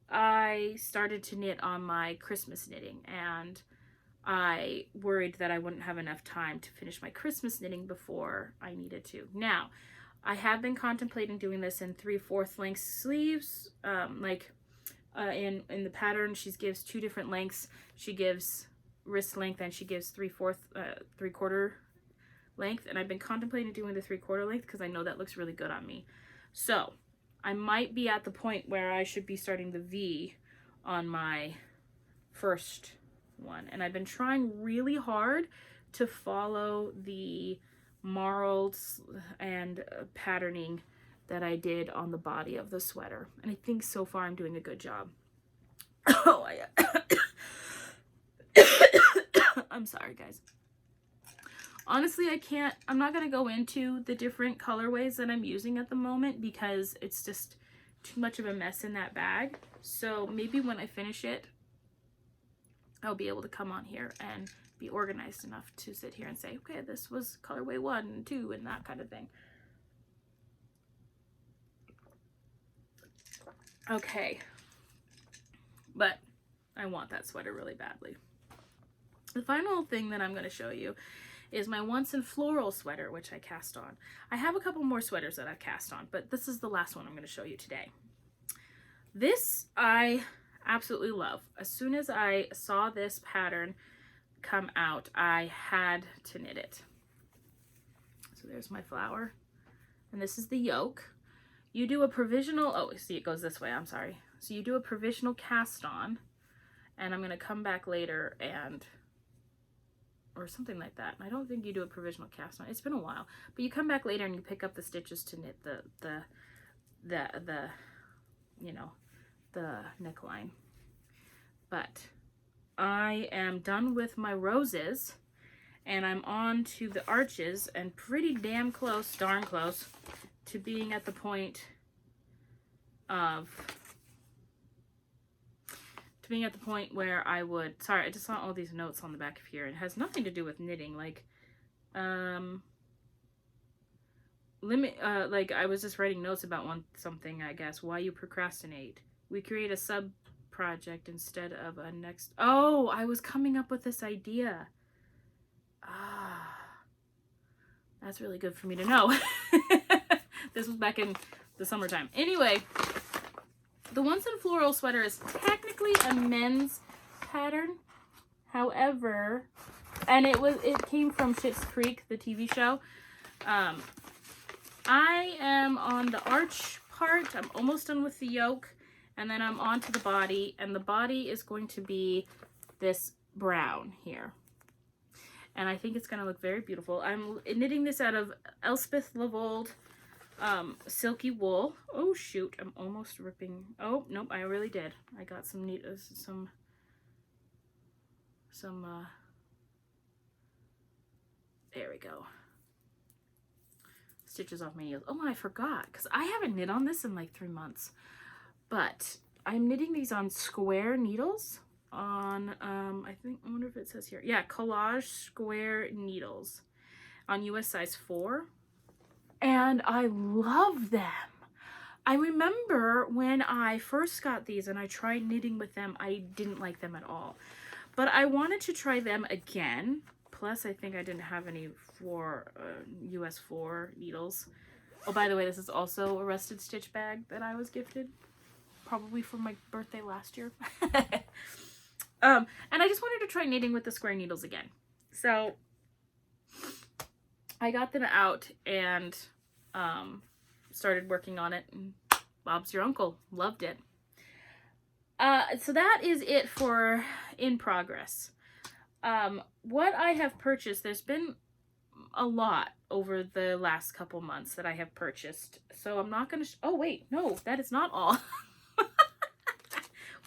I started to knit on my Christmas knitting, and I worried that I wouldn't have enough time to finish my Christmas knitting before I needed to. Now, I have been contemplating doing this in 3/4 length sleeves. In the pattern, she gives 2 different lengths. She gives wrist length and she gives 3/4 length. And I've been contemplating doing the 3/4 length because I know that looks really good on me. So I might be at the point where I should be starting the V on my first one. And I've been trying really hard to follow the marls and patterning that I did on the body of the sweater. And I think so far I'm doing a good job. I'm sorry, guys. Honestly, I'm not going to go into the different colorways that I'm using at the moment because it's just too much of a mess in that bag. So maybe when I finish it, I'll be able to come on here and be organized enough to sit here and say, okay, this was colorway 1 and 2 and that kind of thing. Okay, but I want that sweater really badly. The final thing that I'm going to show you is my Once in Floral sweater, which I cast on. I have a couple more sweaters that I've cast on, but this is the last one I'm going to show you today. This I absolutely love. As soon as I saw this pattern come out, I had to knit it. So there's my flower, and this is the yoke. You do a provisional, oh, see, it goes this way, I'm sorry. So you do a provisional cast on, and I'm going to come back later and, or something like that. I don't think you do a provisional cast on. It's been a while. But you come back later and you pick up the stitches to knit the you know, the neckline. But I am done with my roses, and I'm on to the arches, and pretty damn close, darn close, to being at the point where I would, sorry, I just saw all these notes on the back of here. It has nothing to do with knitting, like, like I was just writing notes about something, I guess. Why you procrastinate. We create a sub project instead of a next. Oh, I was coming up with this idea. That's really good for me to know. This was back in the summertime. Anyway, the Once in Floral sweater is technically a men's pattern. However, and it came from Schitt's Creek, the TV show. I am on the arch part. I'm almost done with the yoke, and then I'm on to the body, and the body is going to be this brown here. And I think it's going to look very beautiful. I'm knitting this out of Elspeth Lavold silky wool. Oh shoot, I'm almost ripping. Oh nope, I really did. I got some neat there we go, stitches off my needles. Oh, I forgot, because I haven't knit on this in like 3 months. But I'm knitting these on square needles on I wonder if it says here, yeah, collage square needles on US size 4. And I love them. I remember when I first got these and I tried knitting with them, I didn't like them at all. But I wanted to try them again. Plus, I think I didn't have any US 4 needles. Oh, by the way, this is also a Rusted Stitch bag that I was gifted. Probably for my birthday last year. And I just wanted to try knitting with the square needles again. So I got them out and started working on it, and Bob's your uncle. Loved it. So that is it for in progress. What I have purchased, there's been a lot over the last couple months that I have purchased. So I'm not going to... oh, wait. No, that is not all.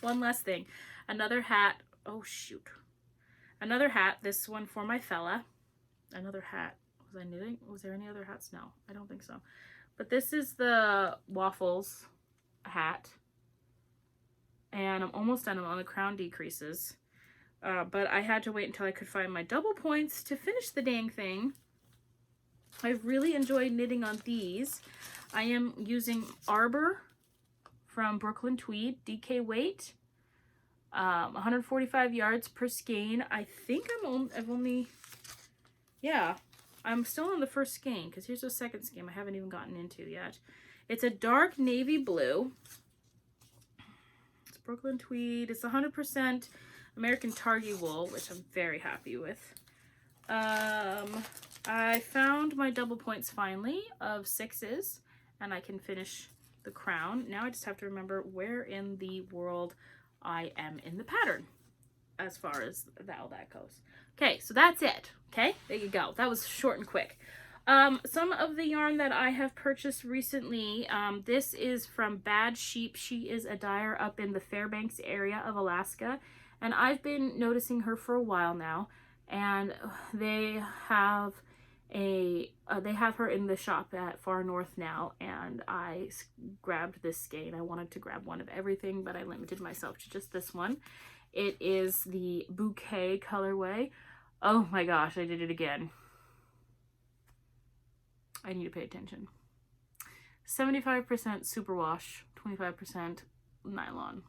One last thing. Another hat. Oh, shoot. Another hat. This one for my fella. Another hat. Was I knitting? Was there any other hats? No, I don't think so. But this is the waffles hat. And I'm almost done on the crown decreases. But I had to wait until I could find my double points to finish the dang thing. I've really enjoyed knitting on these. I am using Arbor from Brooklyn Tweed, DK weight. 145 yards per skein. I think I've only... yeah, I'm still on the first skein, because here's the second skein I haven't even gotten into yet. It's a dark navy blue. It's Brooklyn Tweed. It's 100% American Targhee wool, which I'm very happy with. I found my double points finally of 6s, and I can finish the crown. Now I just have to remember where in the world I am in the pattern as far as all that goes. Okay, so that's it. Okay, there you go. That was short and quick. Some of the yarn that I have purchased recently, this is from Bad Sheep. She is a dyer up in the Fairbanks area of Alaska, and I've been noticing her for a while now, and they have her in the shop at Far North now, and I grabbed this skein. I wanted to grab one of everything, but I limited myself to just this one. It is the Bouquet colorway. Oh my gosh, I did it again. I need to pay attention. 75% superwash, 25% nylon.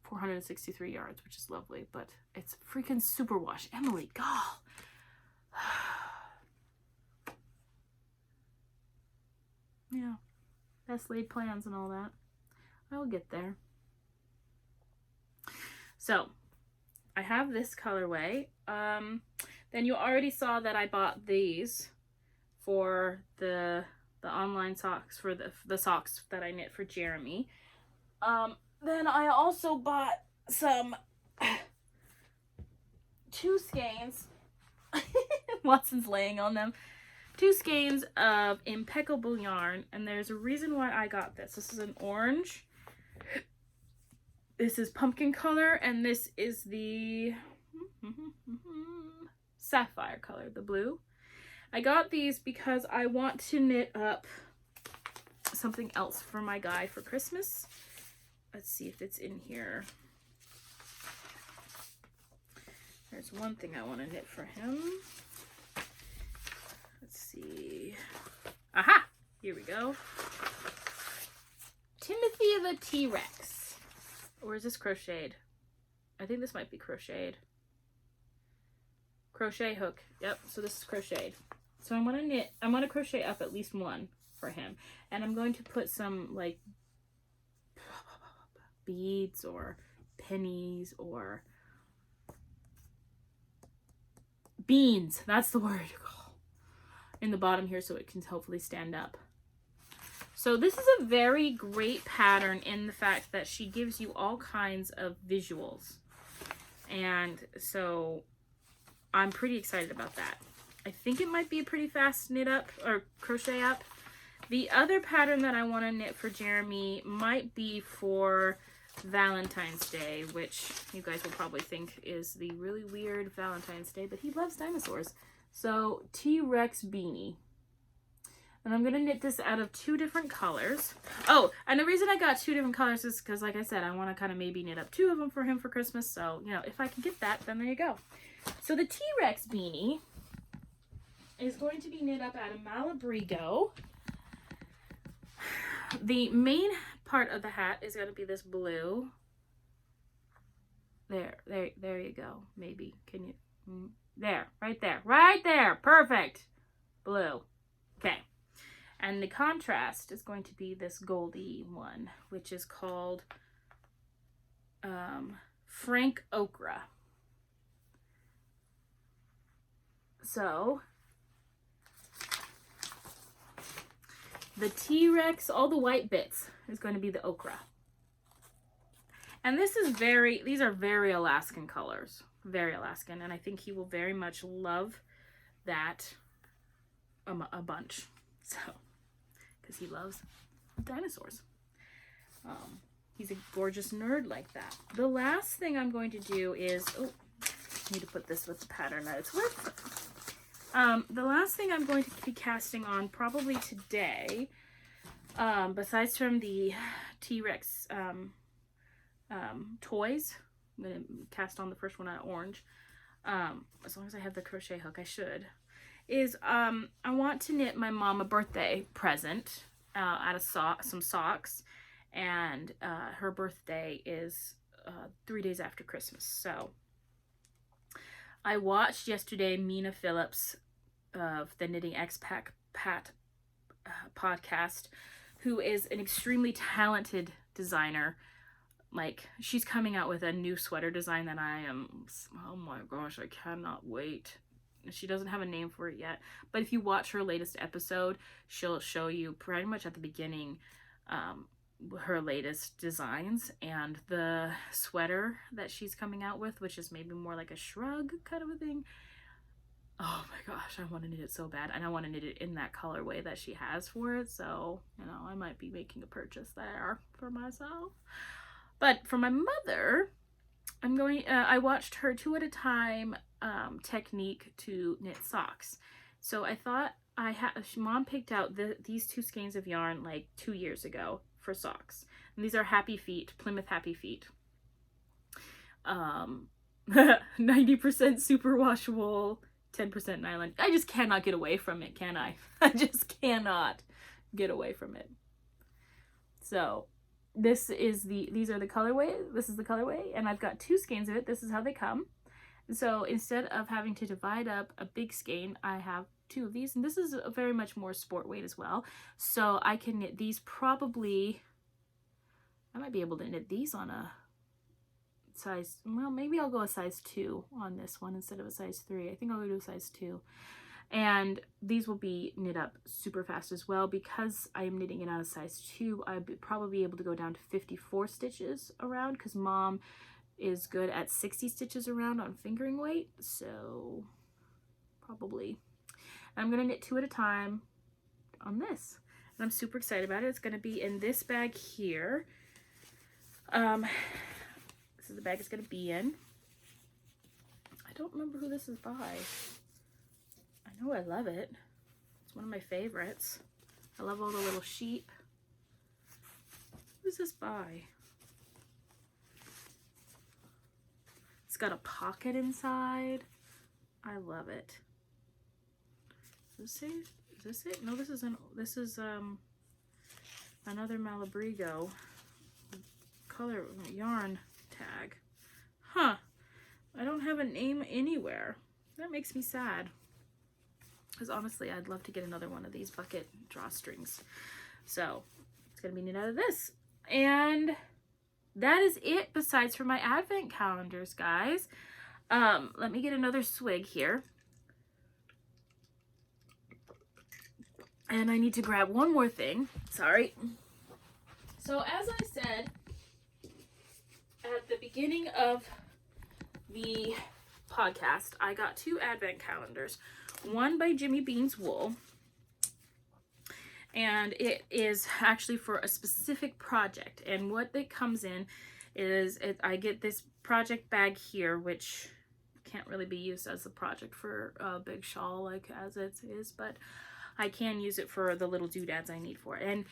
463 yards, which is lovely, but it's freaking superwash. Emily, God. Yeah, best laid plans and all that. I'll get there. So, I have this colorway. Then you already saw that I bought these for the online socks, for the socks that I knit for Jeremy. Then I also bought some 2 skeins. Watson's laying on them. 2 skeins of impeccable yarn, and there's a reason why I got this. This is an orange. This is pumpkin color, and this is the sapphire color, the blue. I got these because I want to knit up something else for my guy for Christmas. Let's see if it's in here. There's one thing I want to knit for him. Let's see. Aha! Here we go. Timothy the T-Rex. Or is this crocheted? I think this might be crocheted. Crochet hook. Yep, so this is crocheted. So I'm gonna crochet up at least one for him. And I'm going to put some like beads or pennies or beans. That's the word. In the bottom here so it can hopefully stand up. So this is a very great pattern in the fact that she gives you all kinds of visuals. And so I'm pretty excited about that. I think it might be a pretty fast knit up or crochet up. The other pattern that I want to knit for Jeremy might be for Valentine's Day, which you guys will probably think is the really weird Valentine's Day, but he loves dinosaurs. So T-Rex beanie. And I'm going to knit this out of 2 different colors. Oh, and the reason I got 2 different colors is because, like I said, I want to kind of maybe knit up 2 of them for him for Christmas. So, you know, if I can get that, then there you go. So the T-Rex beanie is going to be knit up out of Malabrigo. The main part of the hat is going to be this blue. There you go. Maybe. Can you? There. Right there. Perfect. Blue. Okay. And the contrast is going to be this goldy one, which is called Frank Okra. So The T-Rex, all the white bits, is going to be the ochre. And these are very Alaskan colors. Very Alaskan. And I think he will very much love that a bunch. So, because he loves dinosaurs. He's a gorgeous nerd like that. The last thing I'm going to do is, I need to put this with the pattern that it's with. The last thing I'm going to be casting on probably today, besides from the T-Rex toys, I'm going to cast on the first one out of orange, as long as I have the crochet hook, I should, is I want to knit my mom a birthday present out of some socks. And her birthday is 3 days after Christmas. So I watched yesterday Mina Phillips of the Knitting Expat podcast, who is an extremely talented designer. Like, she's coming out with a new sweater design that I am, oh my gosh, I cannot wait. She doesn't have a name for it yet, but if you watch her latest episode, she'll show you pretty much at the beginning her latest designs, and the sweater that she's coming out with, which is maybe more like a shrug kind of a thing. Oh my gosh, I want to knit it so bad, and I want to knit it in that colorway that she has for it. So, you know, I might be making a purchase there for myself. But for my mother, I'm going, I watched her 2 at a time technique to knit socks. So I thought Mom picked out these 2 skeins of yarn like 2 years ago for socks. And these are Happy Feet, Plymouth Happy Feet. 90% superwash wool, 10% nylon. I just cannot get away from it, can I? I just cannot get away from it. So these are the colorway. This is the colorway, and I've got 2 skeins of it. This is how they come. So instead of having to divide up a big skein, I have 2 of these, and this is very much more sport weight as well. So I can knit these probably, I might be able to knit these on a size, well, maybe I'll go a size 2 on this one instead of a size 3. I think I'll go to a size 2. And these will be knit up super fast as well. Because I am knitting it out of size 2, I'd probably be able to go down to 54 stitches around, because Mom is good at 60 stitches around on fingering weight. So probably. I'm going to knit 2 at a time on this. And I'm super excited about it. It's going to be in this bag here. This is the bag it's going to be in. I don't remember who this is by. I know I love it. It's one of my favorites. I love all the little sheep. Who's this by? It's got a pocket inside. I love it. Is this it? No, this isn't. This is another Malabrigo color yarn tag. Huh. I don't have a name anywhere. That makes me sad. Because honestly, I'd love to get another one of these bucket drawstrings. So it's going to be knit out of this. And that is it besides for my advent calendars, guys. Let me get another swig here. And I need to grab one more thing. Sorry. So as I said at the beginning of the podcast, I got 2 advent calendars. One by Jimmy Bean's Wool. And it is actually for a specific project. And what it comes in is I get this project bag here, which can't really be used as a project for a big shawl like as it is, but I can use it for the little doodads I need for it. And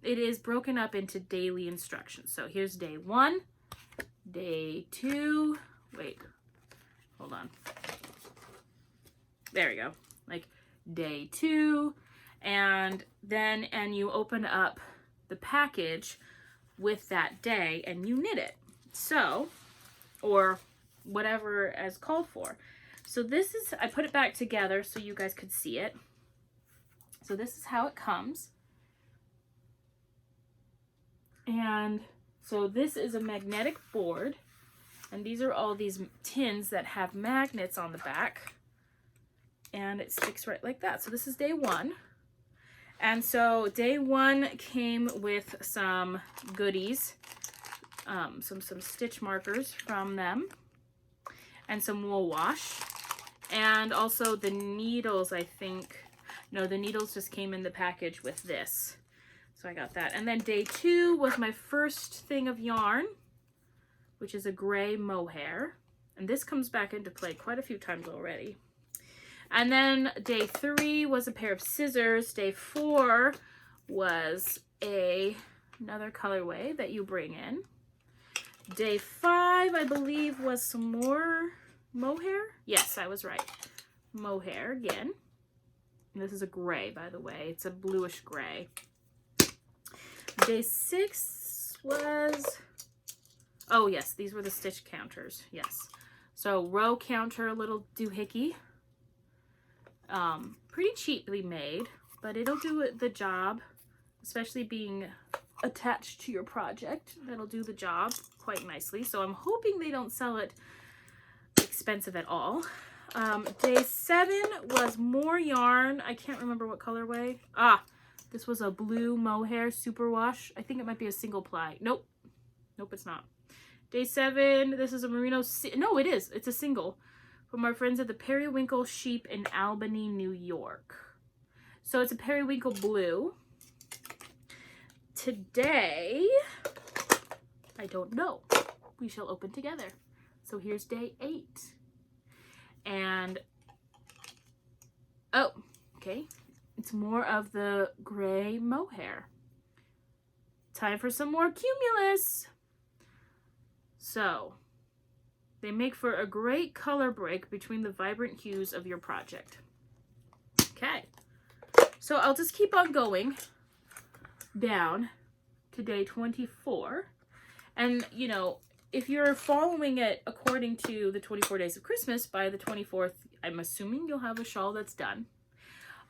it is broken up into daily instructions. So here's day 1, day 2, wait, hold on. There we go. Like day 2, and you open up the package with that day and you knit it. So, or whatever as called for. So this is, I put it back together so you guys could see it. So this is how it comes. And so this is a magnetic board. And these are all these tins that have magnets on the back. And it sticks right like that. So this is day 1. And so day 1 came with some goodies, some stitch markers from them, and some wool wash, and also the needles, I think. No, the needles just came in the package with this. So I got that. And then day 2 was my first thing of yarn, which is a gray mohair. And this comes back into play quite a few times already. And then day 3 was a pair of scissors. Day 4 was another colorway that you bring in. Day 5, I believe, was some more mohair. Yes, I was right. Mohair again. And this is a gray, by the way. It's a bluish gray. Day 6 was... Oh, yes, these were the stitch counters. Yes. So row counter, little doohickey. Pretty cheaply made, but it'll do the job, especially being attached to your project. That'll do the job quite nicely. So I'm hoping they don't sell it expensive at all. Day 7 was more yarn. I can't remember what colorway. This was a blue mohair superwash. I think it might be a single ply. Nope, it's not. Day 7, this is a merino. No, it is. It's a single from our friends at the Periwinkle Sheep in Albany, New York. So it's a periwinkle blue. Today, I don't know. We shall open together. So here's day 8. And, oh, okay. It's more of the gray mohair. Time for some more cumulus. So, they make for a great color break between the vibrant hues of your project. Okay. So I'll just keep on going down to day 24. And, you know, if you're following it according to the 24 days of Christmas, by the 24th, I'm assuming you'll have a shawl that's done.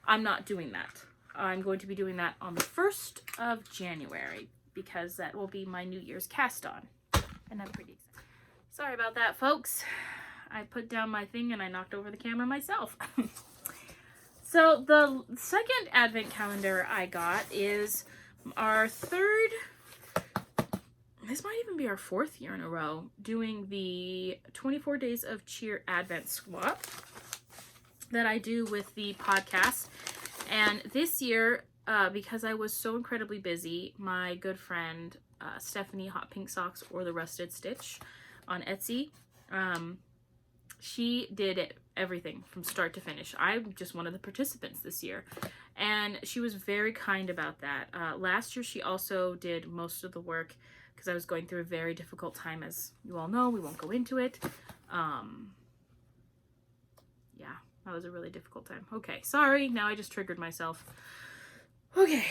I'm not doing that. I'm going to be doing that on the 1st of January because that will be my New Year's cast on. And I'm pretty excited. Sorry about that, folks. I put down my thing and I knocked over the camera myself. So the second advent calendar I got is our third, this might even be our 4th year in a row, doing the 24 Days of Cheer Advent Swap that I do with the podcast. And this year, because I was so incredibly busy, my good friend Stephanie Hot Pink Socks or the Rusted Stitch on Etsy, she did everything from start to finish. I'm just one of the participants this year, and she was very kind about that. Last year she also did most of the work because I was going through a very difficult time, as you all know. We won't go into it. Yeah, that was a really difficult time. Okay, sorry, now I just triggered myself. Okay,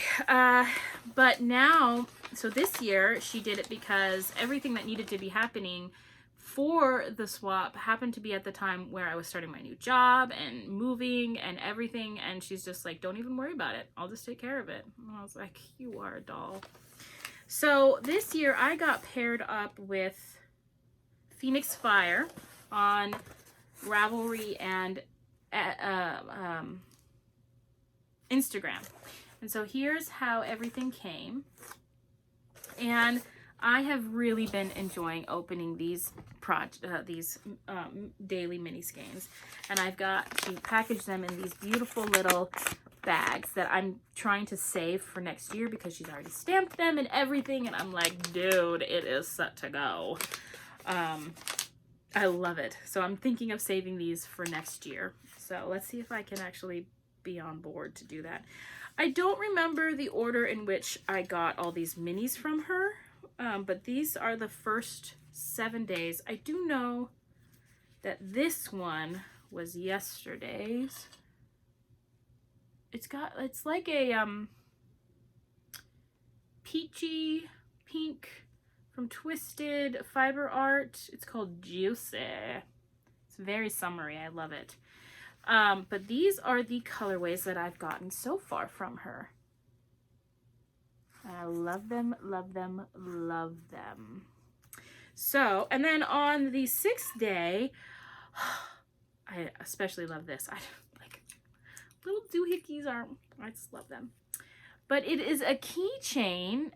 but now, so this year she did it because everything that needed to be happening for the swap happened to be at the time where I was starting my new job and moving and everything, and she's just like, don't even worry about it, I'll just take care of it. And I was like, you are a doll. So this year I got paired up with Phoenix Fire on Ravelry and Instagram. And so here's how everything came. And I have really been enjoying opening these daily mini skeins, and I've got to package them in these beautiful little bags that I'm trying to save for next year because she's already stamped them and everything, and I'm like, dude, it is set to go. I love it. So I'm thinking of saving these for next year. So let's see if I can actually be on board to do that. I don't remember the order in which I got all these minis from her. But these are the first 7 days. I do know that this one was yesterday's. It's like a peachy pink from Twisted Fiber Art. It's called Juicy. It's very summery. I love it. But these are the colorways that I've gotten so far from her. I love them, love them, love them. So, and then on the 6th day, I especially love this. I like little doohickeys I just love them. but it is a keychain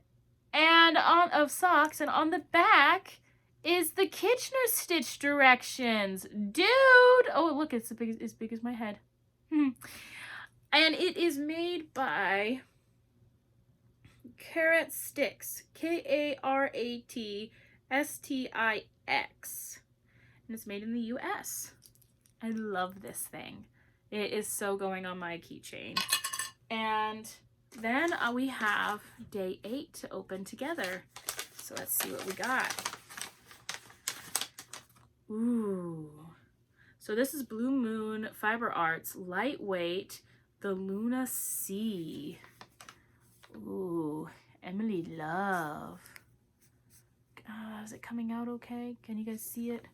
and of socks, and on the back is the Kitchener stitch directions. Dude! Oh, look, it's as big as my head. And it is made by Carrot Stix. K-A-R-A-T-S-T-I-X. And it's made in the US. I love this thing. It is so going on my keychain. And then we have day 8 to open together. So let's see what we got. Ooh. So this is Blue Moon Fiber Arts, lightweight, the Luna Sea. Ooh, Emily Love. Is it coming out okay? Can you guys see it?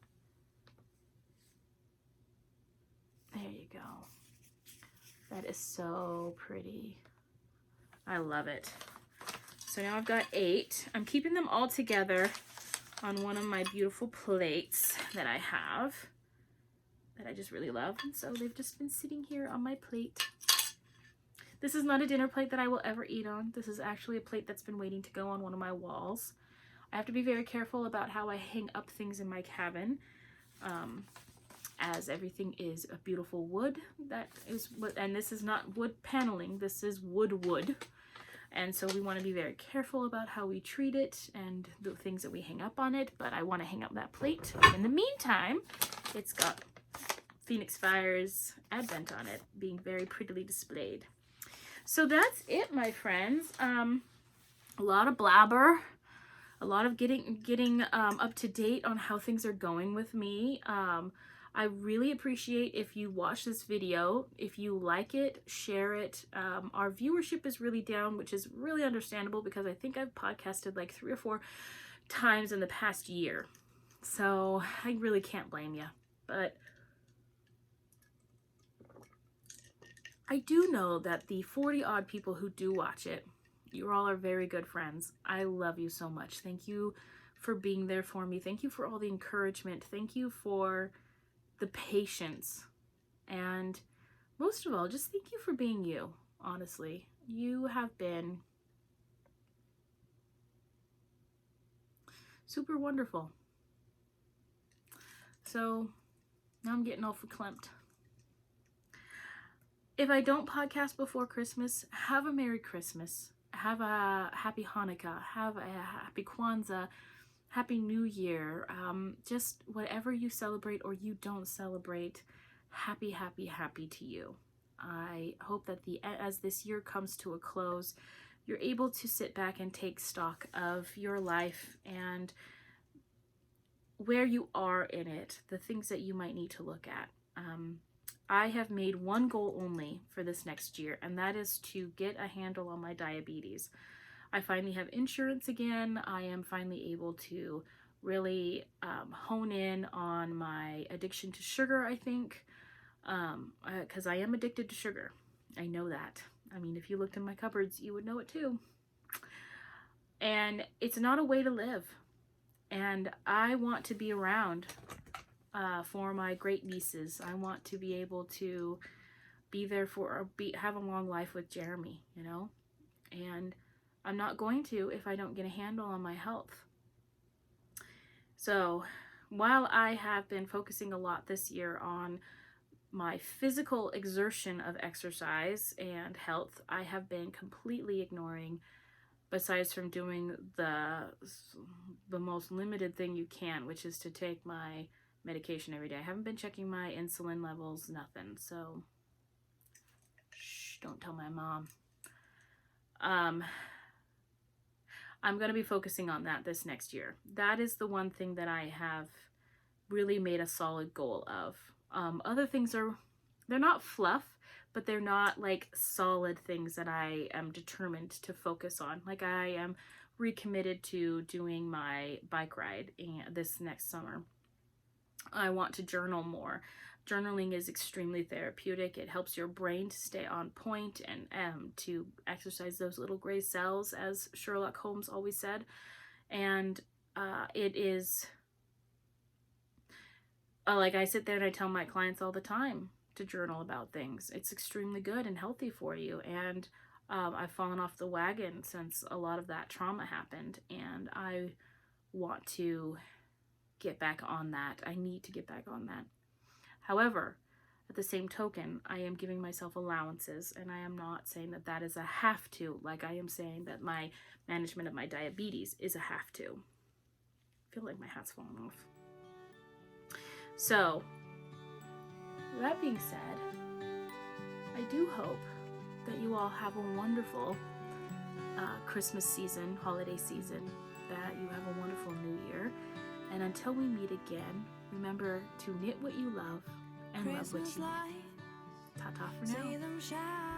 There you go. That is so pretty. I love it. So now I've got 8. I'm keeping them all together on one of my beautiful plates that I have that I just really love. And so they've just been sitting here on my plate. This is not a dinner plate that I will ever eat on. This is actually a plate that's been waiting to go on one of my walls. I have to be very careful about how I hang up things in my cabin, as everything is a beautiful wood. That is what, and this is not wood paneling, this is wood. And so we want to be very careful about how we treat it and the things that we hang up on it, but I want to hang up that plate. In the meantime, it's got Phoenix Fire's Advent on it, being very prettily displayed. So that's it, my friends. A lot of blabber, a lot of getting up to date on how things are going with me. I really appreciate if you watch this video. If you like it, share it. Our viewership is really down, which is really understandable because I think I've podcasted like 3 or 4 times in the past year. So I really can't blame you. But I do know that the 40 odd people who do watch it, you all are very good friends. I love you so much. Thank you for being there for me. Thank you for all the encouragement. Thank you for the patience, and most of all, just thank you for being you. Honestly, you have been super wonderful. So now I'm getting all verklempt. If I don't podcast before Christmas, have a Merry Christmas, have a Happy Hanukkah, have a Happy Kwanzaa, Happy New Year, just whatever you celebrate or you don't celebrate, happy to you. I hope that as this year comes to a close, you're able to sit back and take stock of your life and where you are in it, the things that you might need to look at. I have made one goal only for this next year, and that is to get a handle on my diabetes. I finally have insurance again. I am finally able to really hone in on my addiction to sugar, I think, because I am addicted to sugar. I know that. I mean, if you looked in my cupboards, you would know it too. And it's not a way to live. And I want to be around for my great nieces. I want to be able to be there for, have a long life with Jeremy, you know? And I'm not going to if I don't get a handle on my health. So while I have been focusing a lot this year on my physical exertion of exercise and health, I have been completely ignoring, besides from doing the most limited thing you can, which is to take my medication every day. I haven't been checking my insulin levels, nothing. So shh, don't tell my mom. I'm going to be focusing on that this next year. That is the one thing that I have really made a solid goal of. Other things they're not fluff, but they're not like solid things that I am determined to focus on. Like I am recommitted to doing my bike ride this next summer. I want to journal more. Journaling is extremely therapeutic. It helps your brain to stay on point and to exercise those little gray cells, as Sherlock Holmes always said. And it is, like I sit there and I tell my clients all the time to journal about things. It's extremely good and healthy for you. And I've fallen off the wagon since a lot of that trauma happened, and I want to get back on that. I need to get back on that. However, at the same token, I am giving myself allowances, and I am not saying that that is a have to, like I am saying that my management of my diabetes is a have to. I feel like my hat's falling off. So, that being said, I do hope that you all have a wonderful Christmas season, holiday season, that you have a wonderful New Year. And until we meet again, remember to knit what you love and love what you knit. Ta-ta for now.